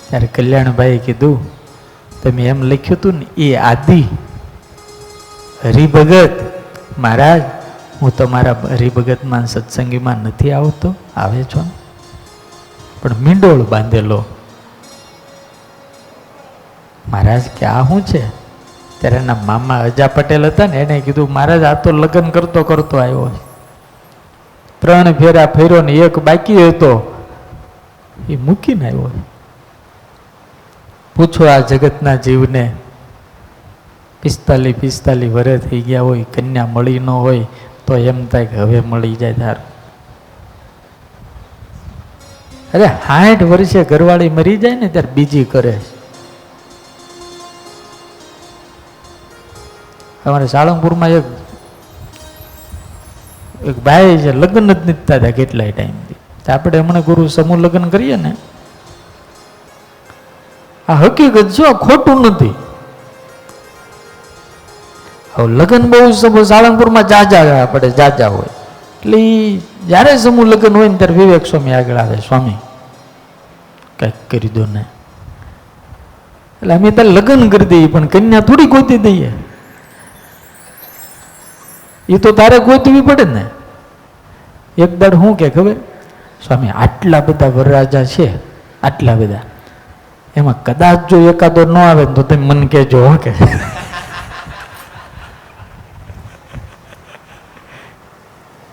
ત્યારે કલ્યાણભાઈ કીધું, તમે એમ લખ્યું હતું ને એ આદિ હરિભગત. મહારાજ હું તમારા હરિભગતમાં સત્સંગીમાં નથી આવતો. આવે છો પણ મીંડોળ બાંધેલો. મહારાજ કે આ શું છે? ત્યારે એના મામા અજા પટેલ હતા ને, એને કીધું મહારાજ આ તો લગ્ન કરતો કરતો આવ્યો, 3 ફેરા ફેર્યો ને એક બાકી હતો એ મૂકીને આવ્યો. પૂછો આ જગતના જીવને 45 વર્ષ થઈ ગયા હોય, કન્યા મળી ન હોય તો એમ થાય કે હવે મળી જાય તાર. અરે 60 વર્ષે ઘરવાળી મરી જાય ને ત્યારે બીજી કરે. અમારે સાળંગપુરમાં એક ભાઈ છે, લગ્ન જ નથી થતા કેટલાય ટાઈમથી. આપણે હમણાં ગુરુ સમૂહ લગ્ન કરીએ ને, આ હકીકત છે, આ ખોટું નથી. હવે લગ્ન બહુ સાળંગપુરમાં જાજા પડે, જાજા હોય એટલે જ્યારે સમૂહ લગ્ન હોય ને ત્યારે વિવેક સ્વામી આગળ આવે, સ્વામી કંઈક કરી દો ને. એટલે અમે ત્યાં લગ્ન કરી દઈએ પણ કન્યા થોડી ગોતી દઈએ, એ તો તારે ગોતવી પડે ને. એક દાડ શું કે ખબર, સ્વામી આટલા બધા વરરાજા છે, આટલા બધા, એમાં કદાચ જો એકાદો ન આવે તો તમે મને કહેજો. હો કે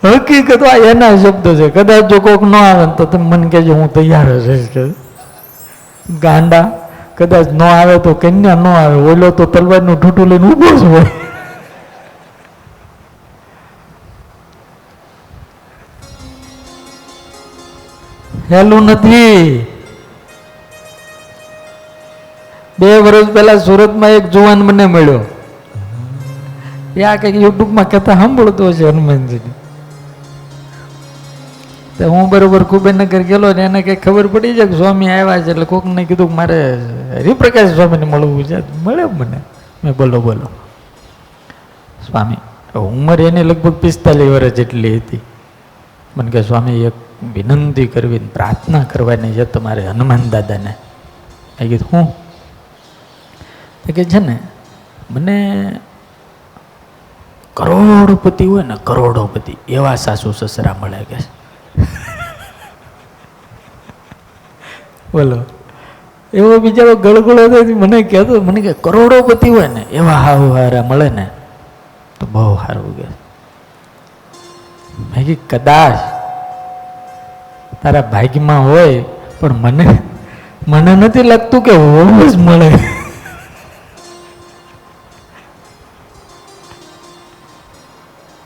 હકીકત આ એના શબ્દો છે, કદાચ જો કોઈક ન આવે તો તમે મને કહેજો, હું તૈયાર જ રહીશ. કે ગાંડા, કદાચ ન આવે તો કન્યા ન આવે, ઓલો તો તલવારનું ઠૂઠું લઈને ઊભો જ હોય. હેલું નથી. 2 વર્ષ પહેલા સુરતમાં એક જુવાન મને મળ્યો, આ કઈક યુટ્યુબમાં કથા સાંભળતો છે હનુમાનજીની. તો હું બરોબર કુબેરનગર ગયેલો ને એને કઈ ખબર પડી છે કે સ્વામી આવ્યા છે, એટલે કોકને કીધું કે મારે હરિપ્રકાશ સ્વામીને મળવું છે. મળે મને, મેં બોલો બોલો. સ્વામી ઉંમર એની લગભગ 45 વર્ષ જેટલી હતી. મને કે સ્વામી એક વિનંતી કરવી, પ્રાર્થના કરવાની છે તમારે હનુમાન દાદાને. મેં કીધું હું? કે છે ને મને કરોડપતિ હોય ને, કરોડોપતિ એવા સાસુ સસરા મળે કે. બોલો, એવો બિચારો ગળગળો થાય, મને કહેતો, મને કે કરોડોપતિ હોય ને એવા હાવ હારા મળે ને તો બહુ સારું કે. મેં કીધું કદાચ તારા ભાગ્યમાં હોય, પણ મને નથી લાગતું કે હોવું જ મળે.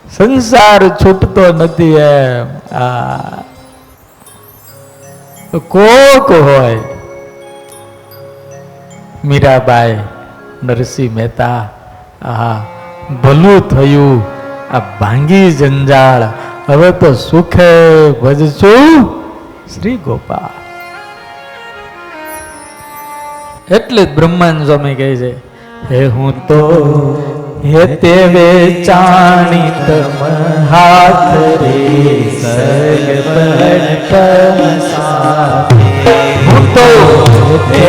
સંસાર છૂટતો નથી એમ. આ કોક હોય, મીરાબાઈ, નરસિંહ મહેતા, આહા ભલું થયું, આ ભાંગી જંજાળ, હવે તો સુખે ભજશું શ્રી ગોપાલ. એટલે જ બ્રહ્માંડ સ્વામી કહે છે, હે હું તો હે તે વેચાણી તમ હાથ રે સગપણ સાથે. હું તો હે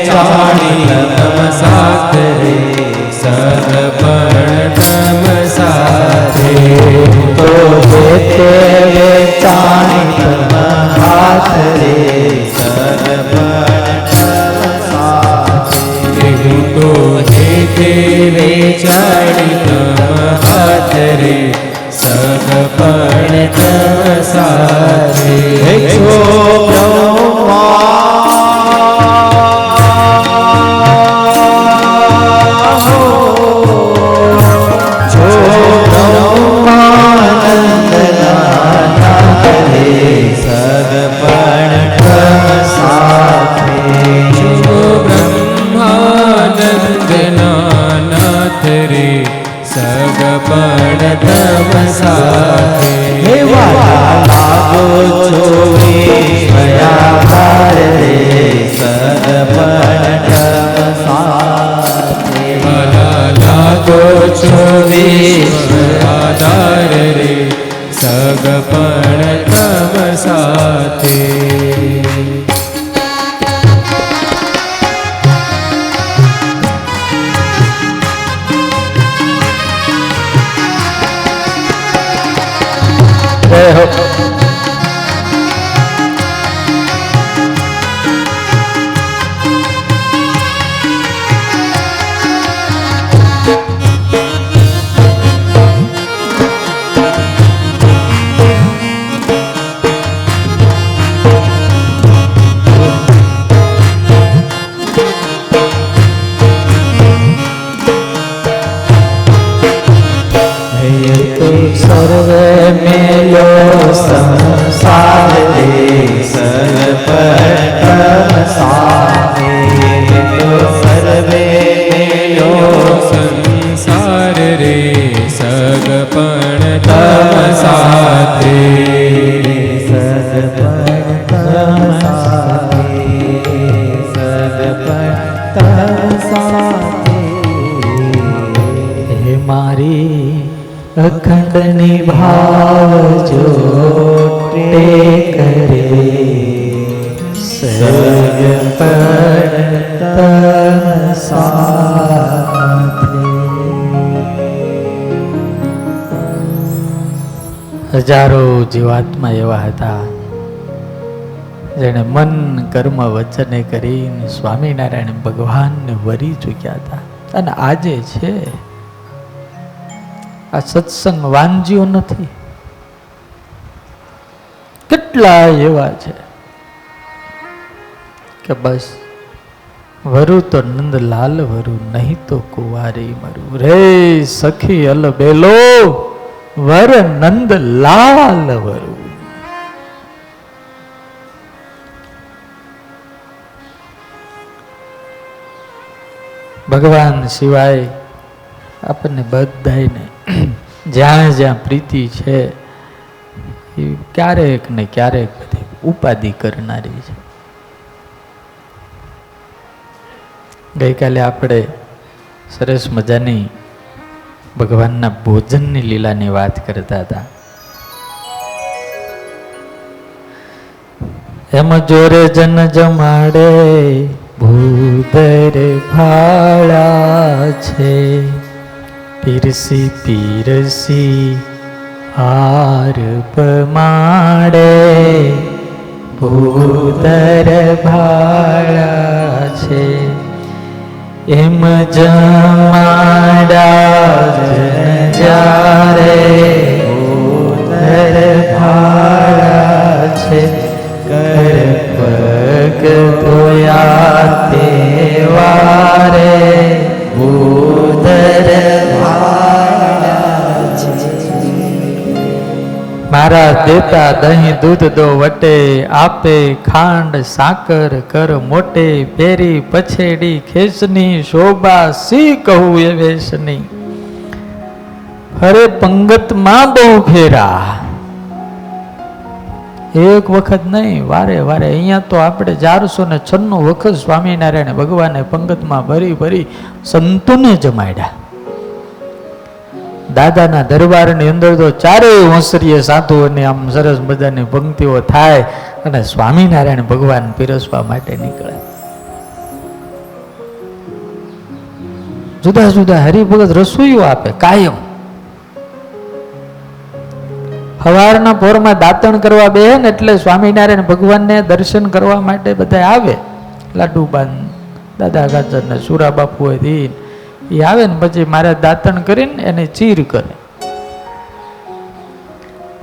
ચાણી તમ સાથ રે સગપણ તમ સાથે. તો હે તે વેચાણી તમ હાથ રે સગપણ હું તો હે વેચાણી તમ હાથ રે સગપણ તમ સાથે. જો સગપણ તમ સાથે. હે વાલા લાગો છો વિશ્વયાધાર રે સગપણ તમ સાથે. ભલા લાગો છો વિશ્વયાધાર રે સગપણ તમ સાથે. નિભાવ જો કરે સર્વપણ સાથે. હજારો જીવાત્મા એવા હતા જેણે મન કર્મ વચને કરીને સ્વામિનારાયણ ભગવાનને વરી ચૂક્યા હતા. અને આજે છે આ સત્સંગ વાંજ્યો નથી. કેટલા એવા છે કે બસ વરુ તો નંદલાલ વરુ, નહીં તો કુંવારી મરુ. રે સખી અલ બેલો વર નંદલાલ વરુ. ભગવાન સિવાય આપણને બધાને જ્યાં જ્યાં પ્રીતિ છે એ ક્યારેક ને ક્યારેક બધી ઉપાધિ કરનારી છે. ગઈકાલે આપણે સરસ મજાની ભગવાનના ભોજનની લીલાની વાત કરતા હતા. એમ જોરે જન જમાડે ભૂદર ભાળા છે, પીરસી પીરસી હાર પમાડે ભૂદર ભાળા છે. એમ જમાડા જ્યારે ભૂદર ભાળા છે, કર પગ ધોયા તે વારે ભૂદર ભાળા છે. મારા દેતા દહીં દૂધ દો વટે, આપે ખાંડ સાકર કર મોટે, પેરી પછેડી ખેસની શોભા સી કહું એ વેશની. અરે પંગતમાં બહુ ફેરા, એક વખત નહીં વારે વારે. અહીંયા તો આપણે 496 વખત સ્વામિનારાયણ ભગવાને પંગતમાં ભરી ભરી સંતોને જમાડ્યા. દાદાના દરબારની અંદર તો ચારેય હોંસરીએ સાધુઓની આમ સરસ મજાની પંક્તિઓ થાય અને સ્વામિનારાયણ ભગવાન પીરસવા માટે નીકળે. જુદા જુદા હરિભગત રસોઈઓ આપે કાયમ. સવારના પોરમાં દાંતણ કરવા બેહે ને એટલે સ્વામિનારાયણ ભગવાનને દર્શન કરવા માટે બધા આવે. લાડુબાન દાદા ગાજર ને સુરા બાપુ હોય એ આવે ને પછી મારે દાંતણ કરીને એને ચીર કરે.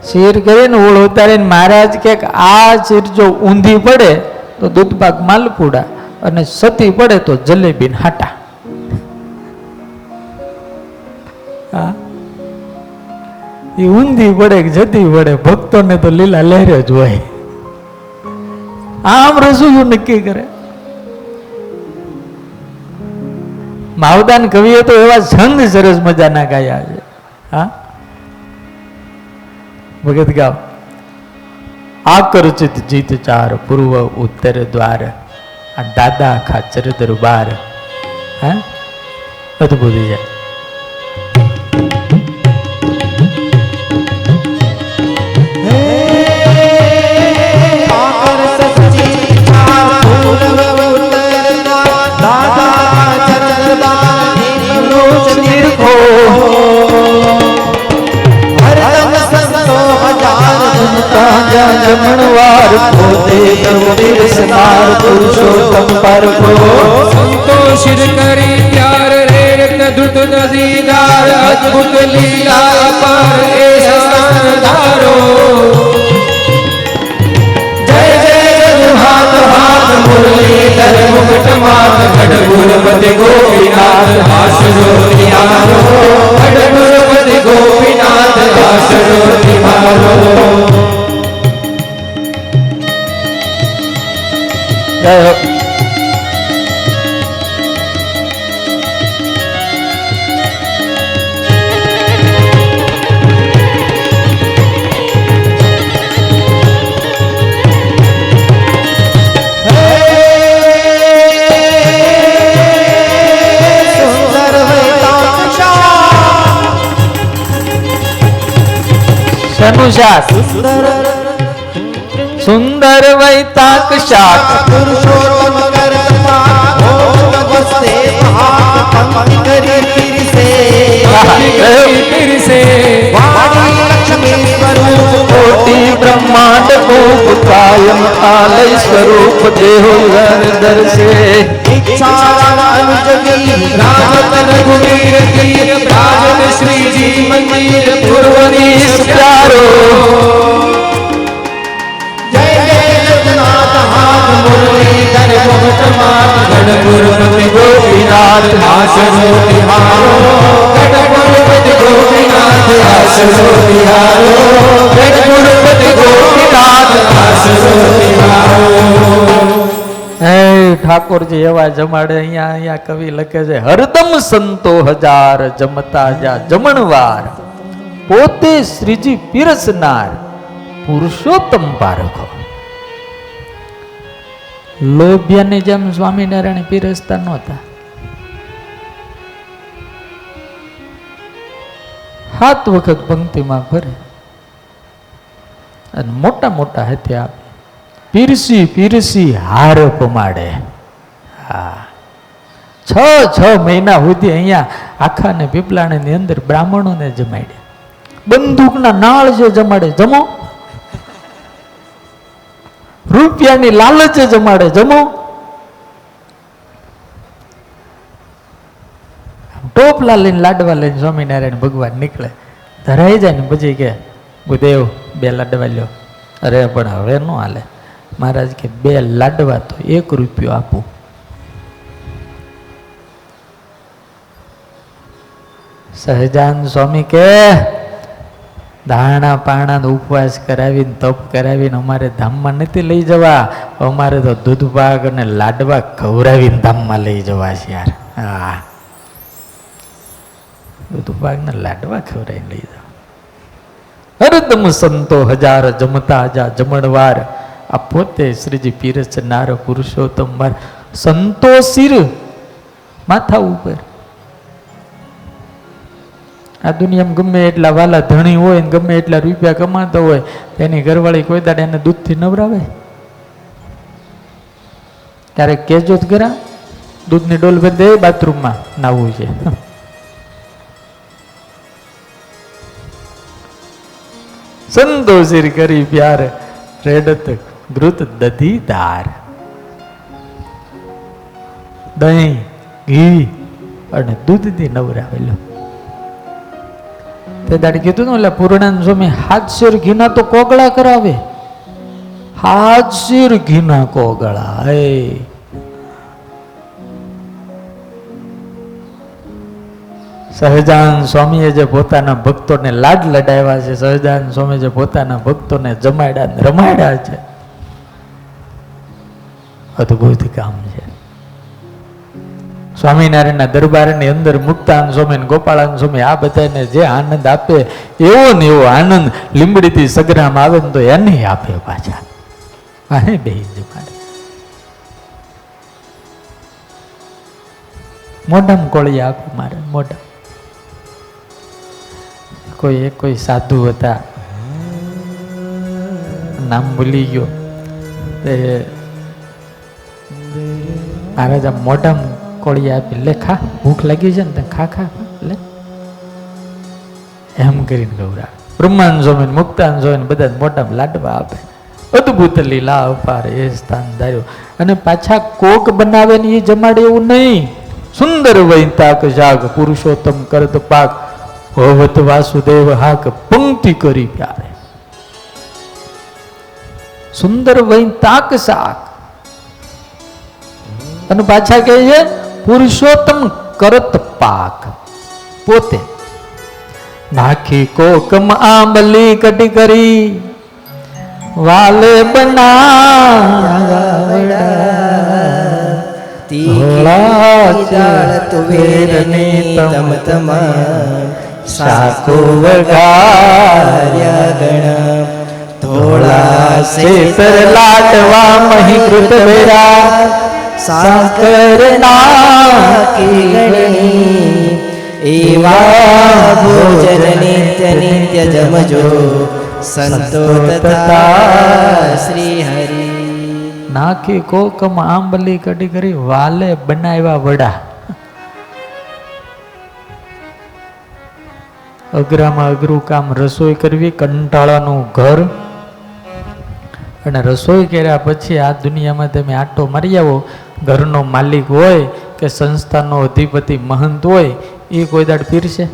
ચીર કરીને ઓળ ઉતારીને મહારાજ કે આ ચીર જો ઊંધી પડે તો દૂધપાક માલપુડા અને સતી પડે તો જલેબી હાટા. હા, એ ઊંધી પડે કે જતી પડે ભક્તોને તો લીલા લહેરે જ હોય. આમ રસોઈયું નક્કી કરે. માવદાન કવિએ તો એવા છંદ સરસ મજાના ગાયા છે. હા, ભગત ગાવ. આકર્ષિત જીત ચાર પૂર્વ ઉત્તર દ્વાર, આ દાદા ખાચર દરબાર. હા, અદભુત છે. જમણવાર પોતે પીરસનાર પુરુષોત્તમ પરકો. સંતોષિત કરી પ્યાર રે રત્ન ધૂત નદીદાર, અદ્ભુત લીલા પર એ સંધારો. જય જય હાથ હાથ મુરલીધર મુકટ માત, ખડગુરપતિ ગોપીનાથ આશરો તિહારો. ખડગુરપતિ ગોપીનાથ આશરો તિહારો. જય હો. શેનું શાક? સુંદર વૈતાક શાક. પુરુષોત્તમ કરતમાં ભોગ વસ્તે મહા પંક્તિ કરી પીરસે. વાણી લક્ષ્મી સ્વરૂપ કોટી બ્રહ્માંડ કૂપ કાયમ આલય સ્વરૂપ દેહો દર્શે. ઈચ્છારામ જગી રાજત રઘુવીર તીર રાજન શ્રીજી મંદિર પૂર્વની પ્યારો જય જય જગન્નાથ હાથ મુરલીધર મોહટ માત ગઢપુરપતિ ગોપીનાથ આશરો બિહારો. ગઢપુરપતિ ગોપીનાથ આશરો બિહારો. ગઢપુરપતિ ગોપીનાથ આશરો બિહારો. હે ઠાકોરજી એવા જમાડે. અહીંયા કવિ લખે છે, હરદમ સંતો હજાર જમતા જા જમણવાર, પોતે શ્રીજી પીરસનાર પુરુષોત્તમ પારખો. લોભિયાની જેમ સ્વામિનારાયણ પીરસતા નહોતા. 7 વખત પંક્તિમાં ફરે અને મોટા મોટા હાથે આપે. પીરસી પીરસી હાર પમાડે. હા, 6 મહિના સુધી અહીંયા આખા ને પીપલાણા ની અંદર બ્રાહ્મણોને જમાડ્યા. બંદૂકના નાળ છે જમાડે, જમો. રૂપિયાની લાલચે જમાડે, જમો. ટોપલા લઈને લાડવા લઈને સ્વામિનારાયણ ભગવાન નીકળે. ધરાઈ જાય ને પછી કે ગુદેવ 2 લાડવા લ્યો. અરે પણ હવે ન હાલે મહારાજ કે 2 લાડવા તો 1 રૂપિયો આપું. સહજાન સ્વામી કે દાણા પાણા ઉપવાસ કરાવીને તપ કરાવીને અમારે ધામમાં નથી લઈ જવા, અમારે તો દૂધ પાક અને લાડવા ખવડાવીને ધામમાં લઈ જવા છે યાર. હા, દૂધ પાક ને લાડવા ખવડાવીને લઈ જવા. હરદમ સંતો હજાર જમતા જા જમણવાર, આ પોતે શ્રીજી પીરસનાર પુરુષોત્તમ વાર. સંતો શિર માથા ઉપર. આ દુનિયામાં ગમે એટલા વાલા ધણી હોય ને ગમે એટલા રૂપિયા કમાતો હોય, તેની ઘરવાળી કોઈ દાડે એને દૂધથી નવરાવે? ક્યારેક કેજો જ ખરા, દૂધની ડોલ ભરી દે બાથરૂમમાં નાવું છે. સંતોષિર કરી પ્યાર રેડત ઘૃત દધી ધાર. દહીં ઘી અને દૂધથી નવરાવેલો. તે દાડી કીધું ને એટલે પૂર્ણાનંદ સ્વામી 7 શેર ઘીના તો કોગળા કરાવે. 7 શેર ઘીના કોગળા. સહજાન સ્વામીએ જે પોતાના ભક્તોને લાડ લડાવ્યા છે, સહજાન સ્વામી જે પોતાના ભક્તોને જમાડ્યા રમાડ્યા છે, અદભુત કામ છે. સ્વામિનારાયણના દરબારની અંદર મુક્તાન સ્વામી, ગોપાળાન સ્વામી આ બધાને જે આનંદ આપે એવો ને એવો આનંદ લીંબડીથી સગરામ આવે ને તો એને આપે પાછા. આને બેહી જમાડે. મોઢામાં કોળી આપે મારે મોઢા. કોઈ સાધુ હતા, નામ ભૂલી ગયો, તે મહારાજા મોઢામાં કોળી આપી, લે ખા, ભૂખ લાગી છે ને ખા ખા લે, એમ કરીને ગૌરા. બ્રહ્માન સ્વામી, મુક્તાન સ્વામી બધા મોઢામાં લાડવા આપે. અદભુત લીલા અપાર એ સ્થાન ધાર્યું. અને પાછા કોક બનાવે ને એ જમાડે એવું નહીં. સુંદર વૈતાક શાક પુરુષોત્તમ કરત પાક ભવત વાસુદેવ હાક પંક્તિ કરી પ્યારે. સુંદર વૈતાક શાક અને પાછા કહે છે પુરુષોત્તમ કરત પાક. પોતે નાખી કોકમ આંબલી કટી કરી વાલે સાકો વગાર્યા ગણ થોડા શેતર લાટવા મહી કૃત વેરા સાકર નાકી ગણી એવા ભોજન નિત્ય નિત્ય જમજો સંતો તથા શ્રી હરિ. નાખી કોકમ આંબલી કડી કરી વાલે બનાવ્યા વડા. અઘરામાં અઘરું કામ રસોઈ કરવી, કંટાળાનું ઘર, અને રસોઈ કર્યા પછી આ દુનિયામાં તમે આટો મારી આવો, ઘરનો માલિક હોય કે સંસ્થાનો અધિપતિ મહંત હોય, એ કોઈ દાડ પીરશે?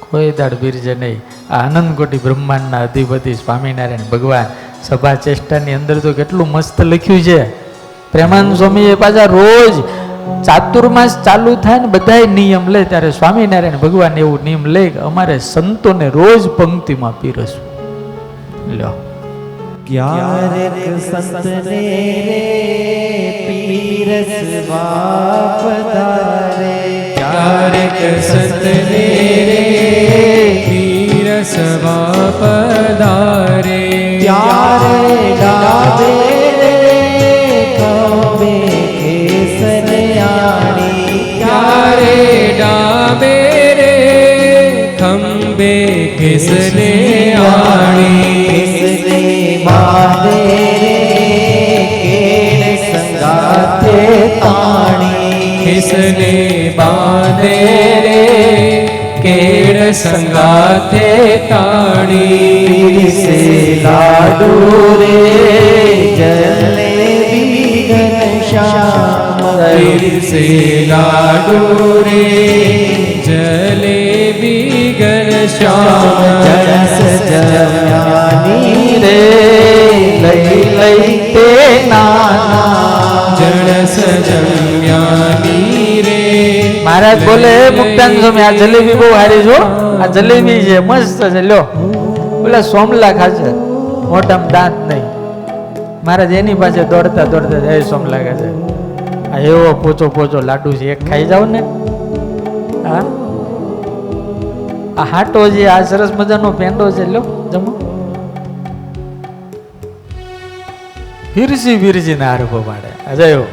કોઈ દાડ પીરશે નહીં. આ આનંદકોટી બ્રહ્માંડના અધિપતિ સ્વામિનારાયણ ભગવાન સભા ચેષ્ટાની અંદર તો કેટલું મસ્ત લખ્યું છે. પ્રેમાનંદ સ્વામીએ પાછા રોજ ચાતુર્માસ ચાલુ થાય ને બધાય નિયમ લે, ત્યારે સ્વામિનારાયણ ભગવાન એવું નિયમ લે કે અમારે સંતોને રોજ પંક્તિમાં પીરસવું. લ્યો, ક્યારેક સંતને પીરસવા પધારે, ક્યારેક સંતને પીરસવા પધારે, ત્યારે ગાવે ખંભે કેસરિયાણી, ક્યારે ડાબે રે ખંભે કેસરે આણી, કેસરે બાંધે કેળ સંગાથે તાણી, કેસને બાંધે રે કેળ સંગાથે તાણી, પીરસે લાડુ રે જલેબી ઘનશ્યામ, પીરસે લાડુ રે જલેબી ઘનશ્યામ, જણસ જમ્યાની રે લઈ લઈ તે નાના, જણસ જમ્યાની રે. મહારાજ બોલે મુક્તાન સ્વામી આ જલેબી બહુ હારી છો, આ જલેબી છે મસ્ત છે, લ્યો. બોલા સોમલા ખાશે, મોઢામાં દાંત નહીં. મહારાજ એની પાસે દોડતા દોડતા જાય, સોમલા ખાશે. આ એવો પોચો પોચો લાડુ છે, એક ખાઈ જાવ ને. હા, આ હાટો છે, આ સરસ મજાનો પેંડો છે, લ્યો જમો. ફીરસી ફીરસી ના હારફો પાડે. અજયો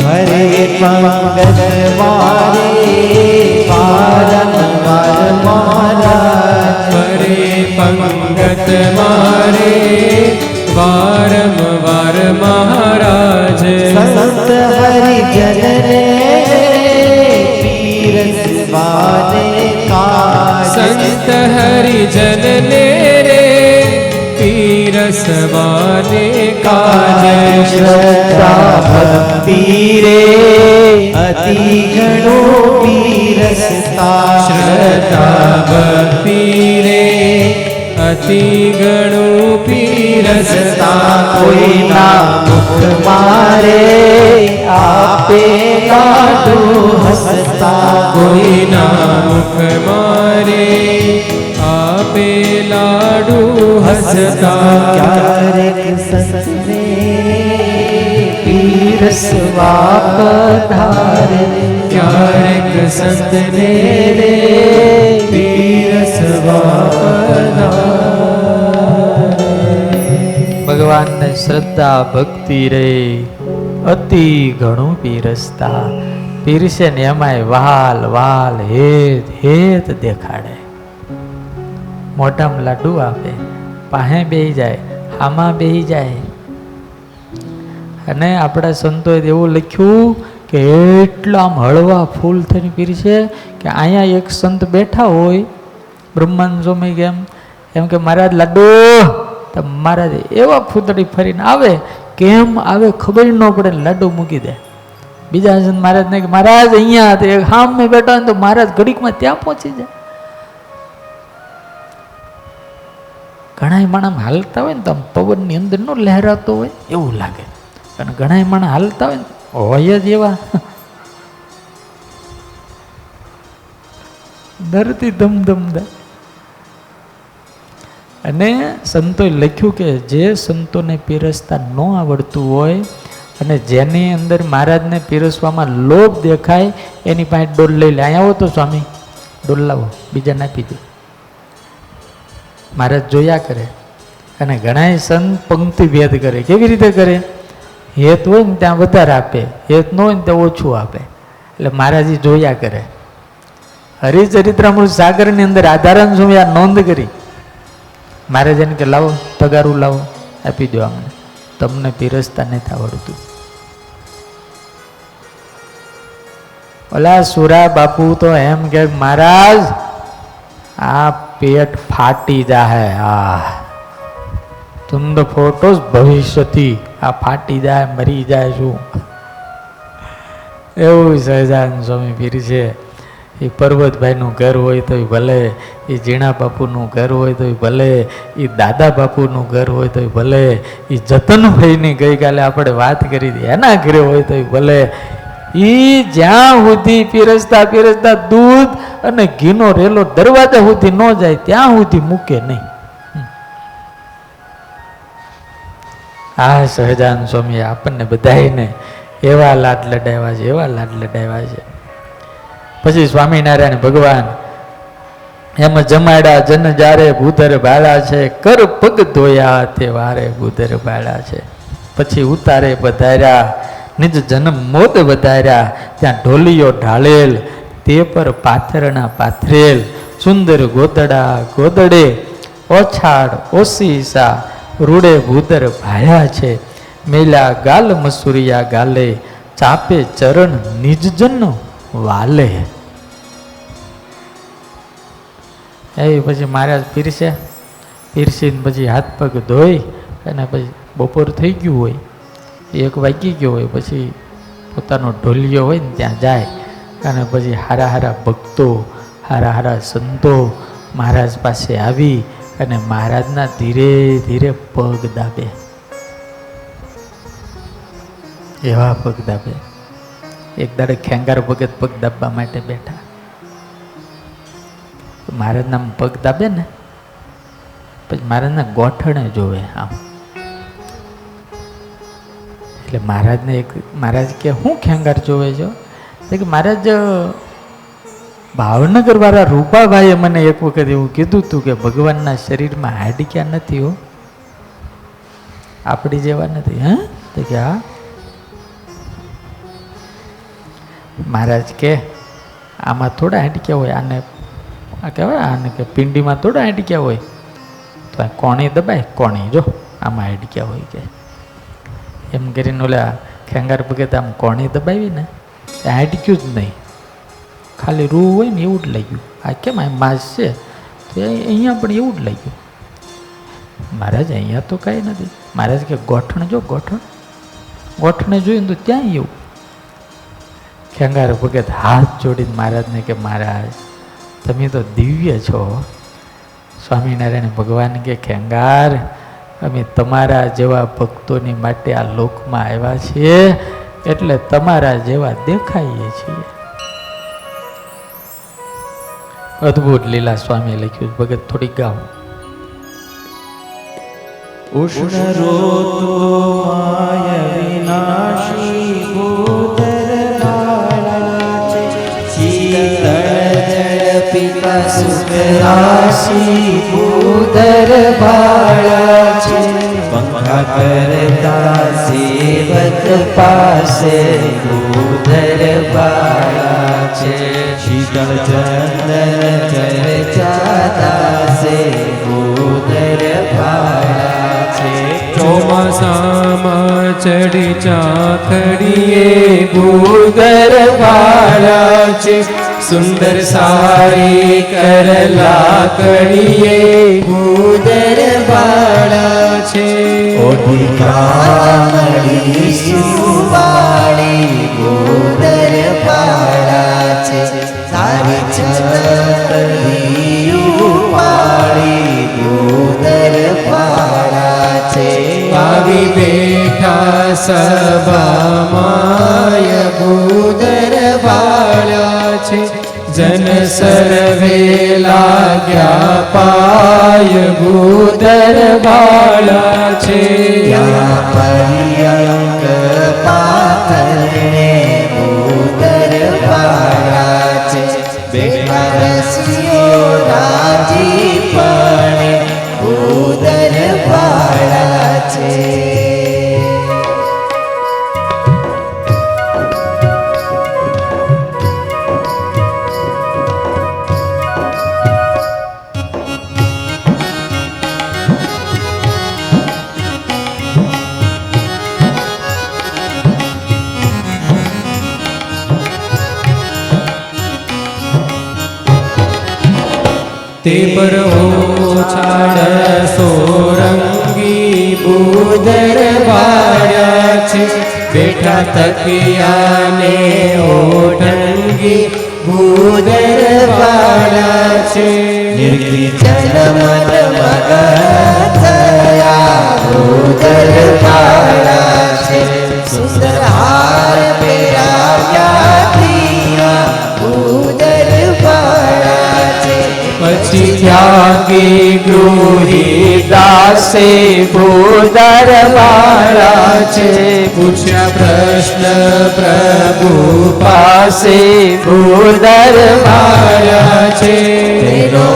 હરે પંગત મારે વારંવાર મહારાજ, હરે પંગત મારે વારંવાર મહારાજ, સંત હરિજન રે પીરસવાને કાજ, સંત હરિજન ને રે પીરસવાને કાજ, શ્રદ્ધા ભક્તિ રે અતિ ઘણું પીરસતા, શ્રદ્ધા ભક્તિ રે અતિ ઘણું પીરસતા, કોઈના મુખ મારે આપે લાડુ હસતા, કોઈના મુખ મારે આપે લાડુ હસતા, ક્યારેક સંતને પીરસવા પધારે, ક્યારેક સંતને રે પીરસવા પધારે. ભગવાનને શ્રદ્ધા ભક્તિ રે અતિ ઘણું પીરસતા. પીરસે ને એમાંય વાલ વાલ હેત હેત દેખાડે. મોઢામાં લાડુ આપે, પાહે બેહી જાય, હામાં બેહી જાય. અને આપણા સંતોએ એવું લખ્યું કે એટલા આમ હળવા ફૂલ થઈને પીરસે કે અહીંયા એક સંત બેઠા હોય, બ્રહ્માંડ સ્વામી એમ કે મહારાજ લાડુ, તો મહારાજ એવા ફૂતડી ફરીને આવે, કેમ આવે ખબર ન પડે, લાડુ મૂકી દે. બીજા સંત મહારાજ ને કે મહારાજ અહીંયા એક હામ મેં બેઠા હોય તો મહારાજ ઘડીકમાં ત્યાં પહોંચી જાય. ઘણા માણસ હાલતા હોય ને તો પવનની અંદર નો લહેરાતો હોય એવું લાગે, અને ઘણા માણસ હાલતા હોય જ એવા ધરતી ધમધમદા. અને સંતોએ લખ્યું કે જે સંતોને પીરસતા ન આવડતું હોય અને જેની અંદર મહારાજને પીરસવામાં લોભ દેખાય એની પાસે ડોલ લઈ લે. અહીંયા આવો તો સ્વામી ડોલ લાવો, બીજાને આપી દે. મહારાજ જોયા કરે. અને ઘણા સંત પંક્તિ ભેદ કરે. કેવી રીતે કરે? હેત હોય ને ત્યાં વધારે આપે, હેત ન હોય ને ત્યાં ઓછું આપે. એટલે મહારાજ જોયા કરે. હરિચરિત્રામૃત સાગરની અંદર આધારણ સ્વામી આ નોંધ કરી. મહારાજ એને કે લાવો તગારું લાવો, આપી દો અમને, તમને પીરસતા નથી આવડતું. ઓલા સુરા બાપુ તો એમ કે મહારાજ આ પેટ ફાટી જાહે. तुम तो फोटोस भविष्यથી આ ફાટી જાય, મરી જાય શું એવું સહજાનંદ સ્વામી પીર છે. એ પર્વતભાઈનું ઘર હોય તો ભલે, એ જીણા બાપુનું ઘર હોય તો ભલે, એ દાદા બાપુનું ઘર હોય તો ભલે, એ જતનભાઈની ગઈકાલે આપણે વાત કરી હતી એના ઘરે હોય તો ભલે, એ જ્યાં સુધી પીરસતા પીરસતા દૂધ અને ઘીનો રેલો દરવાજા સુધી ન જાય ત્યાં સુધી મૂકે નહીં. આ સહજાનંદ સ્વામી આપણને બધાને એવા લાડ લડાવ્યા છે, એવા લાડ લડાવ્યા છે. પછી સ્વામિનારાયણ ભગવાન એમ જમાડ્યા જન જારે ભૂધર બાળા છે, કર પગ ધોયા તે વારે ભૂધર બાળા છે. પછી ઉતારે પધાર્યા, નિજ જન્મ મોદ વધાર્યા, ત્યાં ઢોલીઓ ઢાળેલ, તે પર પાથરણા પાથરેલ, સુંદર ગોદડા ગોદડે, ઓછાડ ઓસીસા રૂડે ભૂદર ભાળ્યા છે. મેલા ગાલ મસુરિયા ગાલે, ચાપે ચરણ નિજજન વાલે. એ પછી મહારાજ પીરસે, પીરસીને પછી હાથ પગ ધોઈ અને પછી બપોર થઈ ગયું હોય, 1 વાગી ગયો હોય, પછી પોતાનો ઢોલિયો હોય ને ત્યાં જાય અને પછી હારા હારા ભક્તો, હારા હારા સંતો મહારાજ પાસે આવી અને મહારાજના ધીરે ધીરે પગ દાબે. એવા પગ દાબે. એક દાડે ખેંગાર ભગત પગ દાબવા માટે બેઠા. મહારાજના પગ દાબે ને પછી મહારાજના ગોઠણે જોવે આમ. એટલે મહારાજને એક મહારાજ કે હું ખેંગાર જોવે છો? કે મહારાજ ભાવનગર વાળા રૂપાભાઈએ મને એક વખત એવું કીધું હતું કે ભગવાનના શરીરમાં હાડક્યા નથી હો, આપણી જેવા નથી. હા તો કે હા. મહારાજ કે આમાં થોડા હાડક્યા હોય, આને આ કહેવાય આને કે પિંડીમાં થોડા હાડક્યા હોય, તો આ કોણી દબાય, કોણી જો આમાં હાડક્યા હોય કે એમ કરીને ઓલા ખેંગાર ભગત આમ કોણી દબાવી ને હાડક્યું જ નહીં, ખાલી રૂ હોય ને એવું જ લાગ્યું. આ કેમ આ માંસ છે તો અહીંયા પણ એવું જ લાગ્યું. મહારાજ અહીંયા તો કાંઈ નથી. મહારાજ કે ગોઠણ જો, ગોઠણ ગોઠણે જોયું તો ત્યાં એવું. ખેંગાર ભગત હાથ જોડીને મહારાજને કે મહારાજ તમે તો દિવ્ય છો. સ્વામિનારાયણ ભગવાન કે ખેંગાર અમે તમારા જેવા ભક્તોની માટે આ લોકમાં આવ્યા છીએ એટલે તમારા જેવા દેખાઈએ છીએ. અદ્ભુત લીલા સ્વામી લખ્યું. ભગત થોડી ગાઓ. ઉષ્ણ રોતુમાય વિનાશી ભૂધર બાળા છે, શીતળ જળ પિતા સુખ રાશી ભૂધર બાળા છે. પંખા કરતા સેવક પાસે ભૂધર બાળા છે, શીતળ ચંદન ચર્ચા દાસે ભૂધર બાળા છે. ચોમાસામાં ચડી ચાખડીએ ભૂધર બાળા છે, સુંદર સારી કરલા કડીએ ભૂધર બાળા છે. ઓઢી કામડી સુવાળી ભૂધર બાળા છે, સારી છતરી ઉપાડી ભૂધર બાળા છે. આવી બેઠા સભામાય ભૂધર બાળા છે, જન સર્વે લાગ્યા પાય ભૂધર બાળા છે. પર્યંક થરણે ભૂદર ભાળા છે બેઠા રસિયો રાજી પણે ભૂદર ભાળા છે. તે પર ઓછાડ સોરંગી ભૂદર ભાળ્યા છે બેઠા તકિયાને ઓઢંગી ભૂદર ભાળ્યા છે. નિર્વિચલ મન મગન થયા ભૂદર ભાળા છે સુંદર હાર પહેરાવ્યા દિયા ભૂદર ભાળા છે. પછી ત્યાગી ગૃહી દાસે ભૂદર ભાળા છે પૂછ્યા પ્રશ્ન પ્રભુ પાસે ભૂદર ભાળ્યા છે. તેનો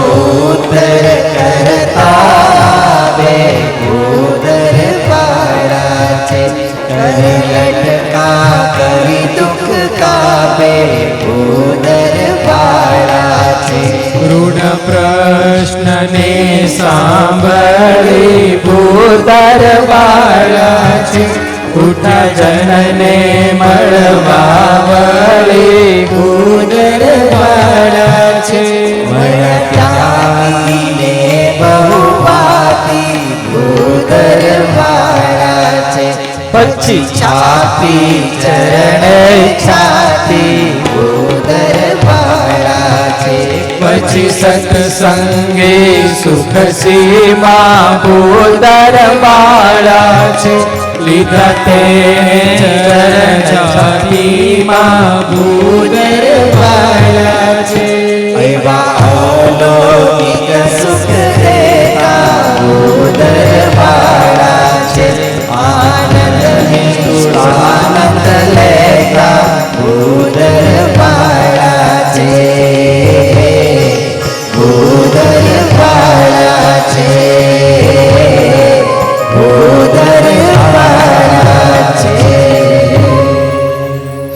ઉત્તર કરતા આવે ભૂદર ભાળા છે કર લટકા કરી દુઃખ કાપે ભૂદર ભાળા છે. રૂઢ પ્રશ્નને સાંભળી ભૂદર ભાળ્યા છે ઉઠા જનને મળવા વળી ભૂદર ભાળ્યા છે. મળ્યા ત્યાગીને બહુ પાતી ભૂદર ભાળા છે પછી છાતી ચરણે છાતી ભૂદર ભાળા છે. પછી સત્સંગે સુખ સીમા ભૂદર ભાળ્યા છે લીધા તે ચરણારીમાં ભૂદર ભાળ્યા છે. એવા અલૌકિક સુખ દેતા ભૂદર ભાળા છે આનંદ નિષ્ઠુર આનંદ લેતા ભૂદર ભાળા છે ભૂદર ભાળા છે ભૂદર ભાળા છે.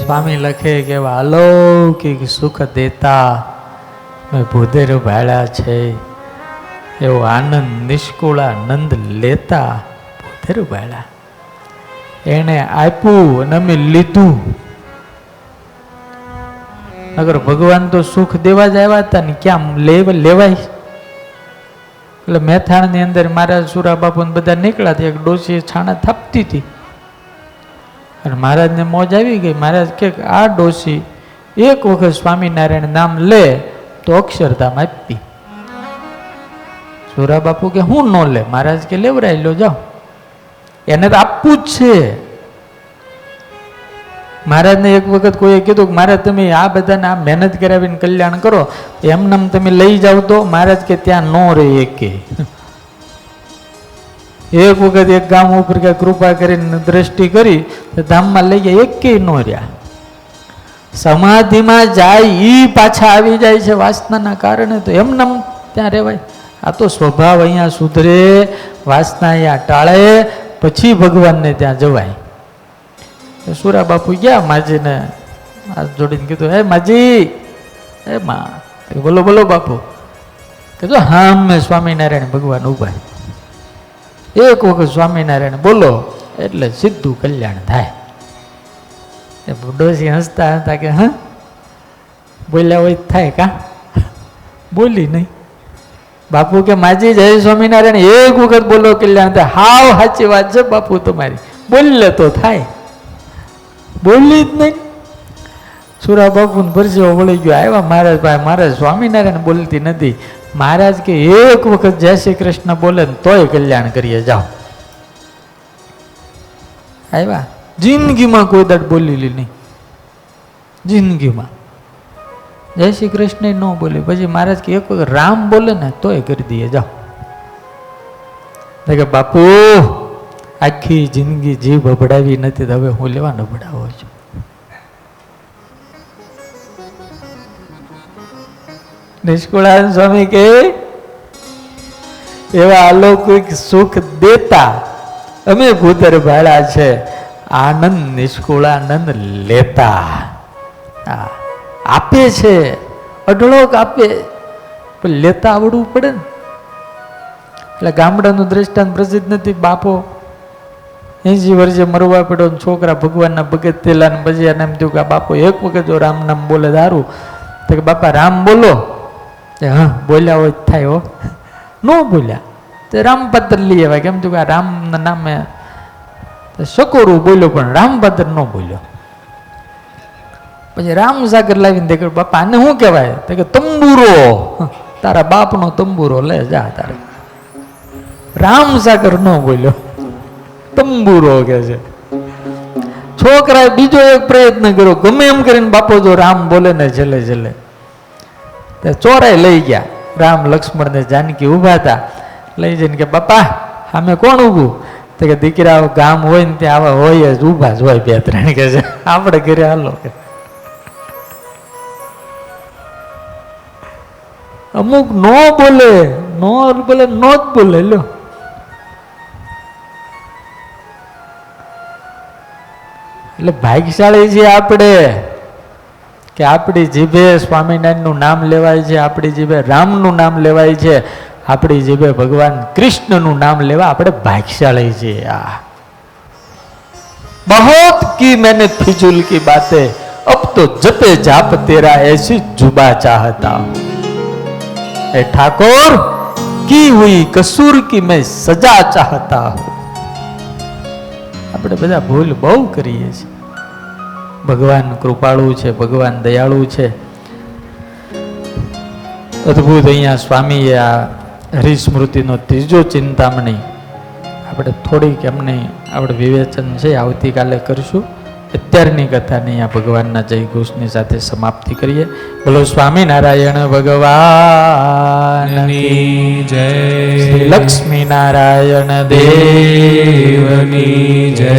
સ્વામી લખે કે એવા અલૌકિક સુખ દેતા મેં ભૂદેર ભાળ્યા છે એવો આનંદ નિષ્કુળ આનંદ લેતા ભૂદેર ભાળ્યા. એણે આપ્યું અને અમે લીધું. નગર ભગવાન તો સુખ દેવા જ આવ્યા હતા ને ક્યાં લેવાય. એટલે મહેથાણની અંદર મારા સુરા બાપુ બધા નીકળ્યા હતા. એક ડોસી છાણા થાપતી હતી અને મહારાજને મોજ આવી ગઈ. મહારાજ કે આ ડોસી એક વખત સ્વામિનારાયણ નામ લે તો અક્ષરધામ આપી. સુરા બાપુ કે હું ન લે. મહારાજ કે લેવરાઈ લો જાઓ, એને તો આપવું જ છે. મહારાજને એક વખત કોઈએ કીધું કે મહારાજ તમે આ બધાને આ મહેનત કરાવીને કલ્યાણ કરો, એમને તમે લઈ જાઓ તો મહારાજ કે ત્યાં ન રહે એકે. એક વખત એક ગામ ઉપર કે કૃપા કરીને દ્રષ્ટિ કરી તો ધામમાં લઈ ગયા, એકે ન રહ્યા. સમાધિમાં જાય ઈ પાછા આવી જાય છે વાસનાના કારણે, તો એમને ત્યાં રહેવાય? આ તો સ્વભાવ અહીંયા સુધરે, વાસના અહીંયા ટાળે, પછી ભગવાનને ત્યાં જવાય. સુરા બાપુ ગયા માજીને હાથ જોડીને કીધું, હે માજી, હે માં. બોલો બોલો બાપુ. કીધું હા મેં સ્વામિનારાયણ ભગવાન ઉભા. એક વખત સ્વામિનારાયણ બોલો એટલે સીધું કલ્યાણ થાય. ડોસી હસતા હસતા કે હા બોલ્યા હોય થાય કા? બોલી નહીં. બાપુ કે માજી જય સ્વામિનારાયણ એક વખત બોલો કલ્યાણ થાય. હાવ સાચી વાત છે બાપુ તમારી, બોલે તો થાય. બોલી જ નહીં. સુરા બાપુને પરસેવો વળી ગયો. આવ્યા મહારાજ ભાઈ, મહારાજ સ્વામિનારાયણ બોલતી નથી. મહારાજ કે એક વખત જય શ્રી કૃષ્ણ બોલે ને તોય કલ્યાણ કરીએ, જાઓ. આવ્યા. જિંદગીમાં કોઈ દાડ બોલેલી નહીં, જિંદગીમાં. જય શ્રી કૃષ્ણ ન બોલે. પછી મહારાજ કે એક વખત રામ બોલે ને તોય કરી દઈએ, જાઓ. કે બાપુ આખી જિંદગી જીભ અભડાવી નથી, તો હવે હું લેવા નબળાવો છું. નિષ્કુળાનંદ સ્વામી કે એવા અલૌકિક સુખ દેતા અમે ભૂતર ભાડા છે, આનંદ નિષ્કુળાનંદ લેતા. આપે છે, અઢળક આપે, પણ લેતા આવડવું પડે ને. એટલે ગામડાનું દ્રષ્ટાંત પ્રસિદ્ધ નથી. બાપો 80 વર્ષે મરવા પડ્યો, છોકરા ભગવાનના ભગત થયેલા ને પછી એને એમ થયું કે બાપો એક વખત જો રામ નામ બોલે દારૂ, તો કે બાપા રામ બોલો. હા બોલ્યા હોય થાય હો, ન બોલ્યા તો રામપત્ર લઈ આવ્યા. કેમ થયું કે આ રામના નામે સકોરું બોલ્યો પણ રામપત્ર ન બોલ્યો. પછી રામ સાગર લાવીને દેખ બાપા આને શું કહેવાય? તો કે તંબુરો, તારા બાપનો તંબુરો લે જા તારે. રામ સાગર ન બોલ્યો, તંબુરો કે છે. છોકરાએ બીજો એક પ્રયત્ન કર્યો, ગમે એમ કરીને બાપો જો રામ બોલે ને છેલ્લે છેલ્લે ચોરાય લઈ ગયા. રામ લક્ષ્મણ ને જાનકી ઉભા હતા, લઈ જઈને કે બાપા સામે કોણ ઊભું? તો કે દીકરા ગામ હોય ને ત્યાં આવા હોય જ, ઊભા જ હોય 2-3 કે છે, આપણે ઘરે હાલો કે. અમુક નો બોલે, નો બોલે, નો જ બોલે. લો એટલે ભાગ્યશાળી છે આપણે કે આપણી જીભે સ્વામિનારાયણનું નામ લેવાય છે, આપણી જીભે રામનું નામ લેવાય છે, આપણી જીભે ભગવાન કૃષ્ણનું નામ લેવા આપણે ભાગ્યશાળી છીએ. बहुत की मैंने फिजूल की बातें, अब तो जपे जाप तेरा ऐसी जुबा चाहता हूं. ए ठाकुर की हुई कसूर की मैं सजा चाहता हूं. આપણે બધા ભૂલ બહુ કરીએ છીએ. ભગવાન કૃપાળુ છે, ભગવાન દયાળુ છે. અદ્ભુત અહીંયા સ્વામીએ આ હરિસ્મૃતિનો 3જો ચિંતામણી આપણે થોડીક એમને આપણે વિવેચન છે આવતીકાલે કરશું. અત્યારની કથાની આ ભગવાનના જયઘોષની સાથે સમાપ્તિ કરીએ. બોલો સ્વામિનારાયણ ભગવાનની જય. શ્રી લક્ષ્મી નારાયણ દેવની જય.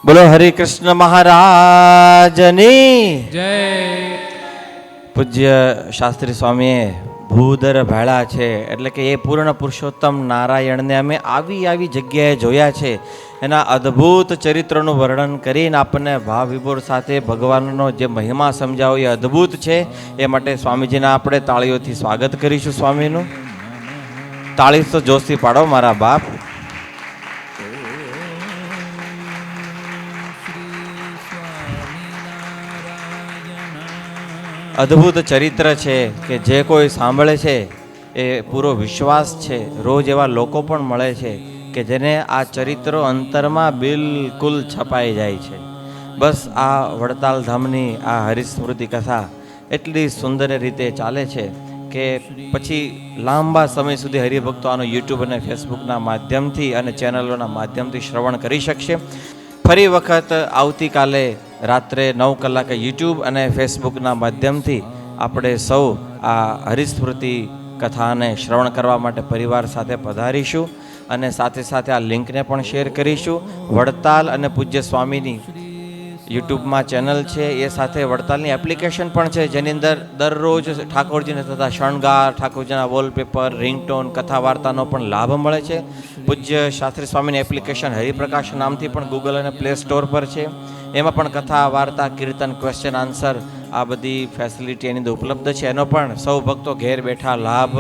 બોલો હરે કૃષ્ણ મહારાજની જય. પૂજ્ય શાસ્ત્રી સ્વામીએ ભૂદર ભાળા છે એટલે કે એ પૂર્ણ પુરુષોત્તમ નારાયણને અમે આવી જગ્યાએ જોયા છે. એના અદ્ભુત ચરિત્રનું વર્ણન કરીને આપણને ભાવ વિભોર સાથે ભગવાનનો જે મહિમા સમજાવો એ અદ્ભુત છે. એ માટે સ્વામીજીના આપણે તાળીઓથી સ્વાગત કરીશું. સ્વામીનું તાળી તો જોશથી પાડો મારા બાપ. અદ્ભુત ચરિત્ર છે કે જે કોઈ સાંભળે છે એ પૂરો વિશ્વાસ છે. રોજ એવા લોકો પણ મળે છે કે જેને આ ચરિત્રો અંતરમાં બિલકુલ છપાઈ જાય છે. બસ આ વડતાલ ધામની આ હરિસ્મૃતિ કથા એટલી સુંદર રીતે ચાલે છે કે પછી લાંબા સમય સુધી હરિભક્તો આનો યુટ્યુબ અને ફેસબુકના માધ્યમથી અને ચેનલોના માધ્યમથી શ્રવણ કરી શકશે. ફરી વખત આવતીકાલે રાત્રે 9 કલાકે યુટ્યુબ અને ફેસબુકના માધ્યમથી આપણે સૌ આ હરિસ્મૃતિ કથાને શ્રવણ કરવા માટે પરિવાર સાથે પધારીશું અને સાથે સાથે આ લિંકને પણ શેર કરીશું. વડતાલ અને પૂજ્ય સ્વામીની યુટ્યુબમાં ચેનલ છે, એ સાથે વડતાલની એપ્લિકેશન પણ છે જેની અંદર દરરોજ ઠાકોરજીને થતા શણગાર, ઠાકોરજીના વોલપેપર, રિંગટોન, કથા વાર્તાનો પણ લાભ મળે છે. પૂજ્ય શાસ્ત્રી સ્વામીની એપ્લિકેશન હરિપ્રકાશ નામથી પણ ગૂગલ અને પ્લે સ્ટોર પર છે. એમાં પણ કથા વાર્તા, કીર્તન, ક્વેશ્ચન આન્સર આ બધી ફેસિલિટી એની અંદર ઉપલબ્ધ છે. એનો પણ સૌ ભક્તો ઘેર બેઠા લાભ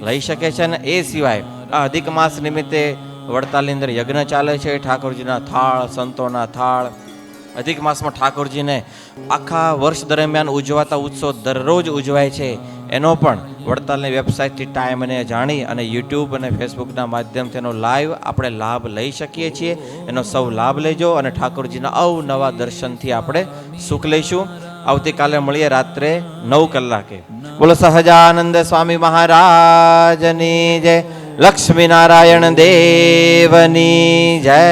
લઈ શકે છે. અને એ સિવાય આ અધિક માસ નિમિત્તે વડતાલની અંદર યજ્ઞ ચાલે છે. ઠાકોરજીના થાળ, સંતોના થાળ, અધિક માસમાં ઠાકોરજીને આખા વર્ષ દરમિયાન ઉજવાતા ઉત્સવ દરરોજ ઉજવાય છે. એનો પણ વડતાલની વેબસાઇટથી ટાઈમ અને જાણી અને યુટ્યુબ અને ફેસબુકના માધ્યમથી એનો લાઈવ આપણે લાભ લઈ શકીએ છીએ. એનો સૌ લાભ લેજો અને ઠાકોરજીના અવનવા દર્શનથી આપણે સુખ લઈશું. આવતીકાલે મળીએ રાત્રે 9 કલાકે. બોલો સહજાનંદ સ્વામી મહારાજની જય. લક્ષ્મી નારાયણ દેવની જય.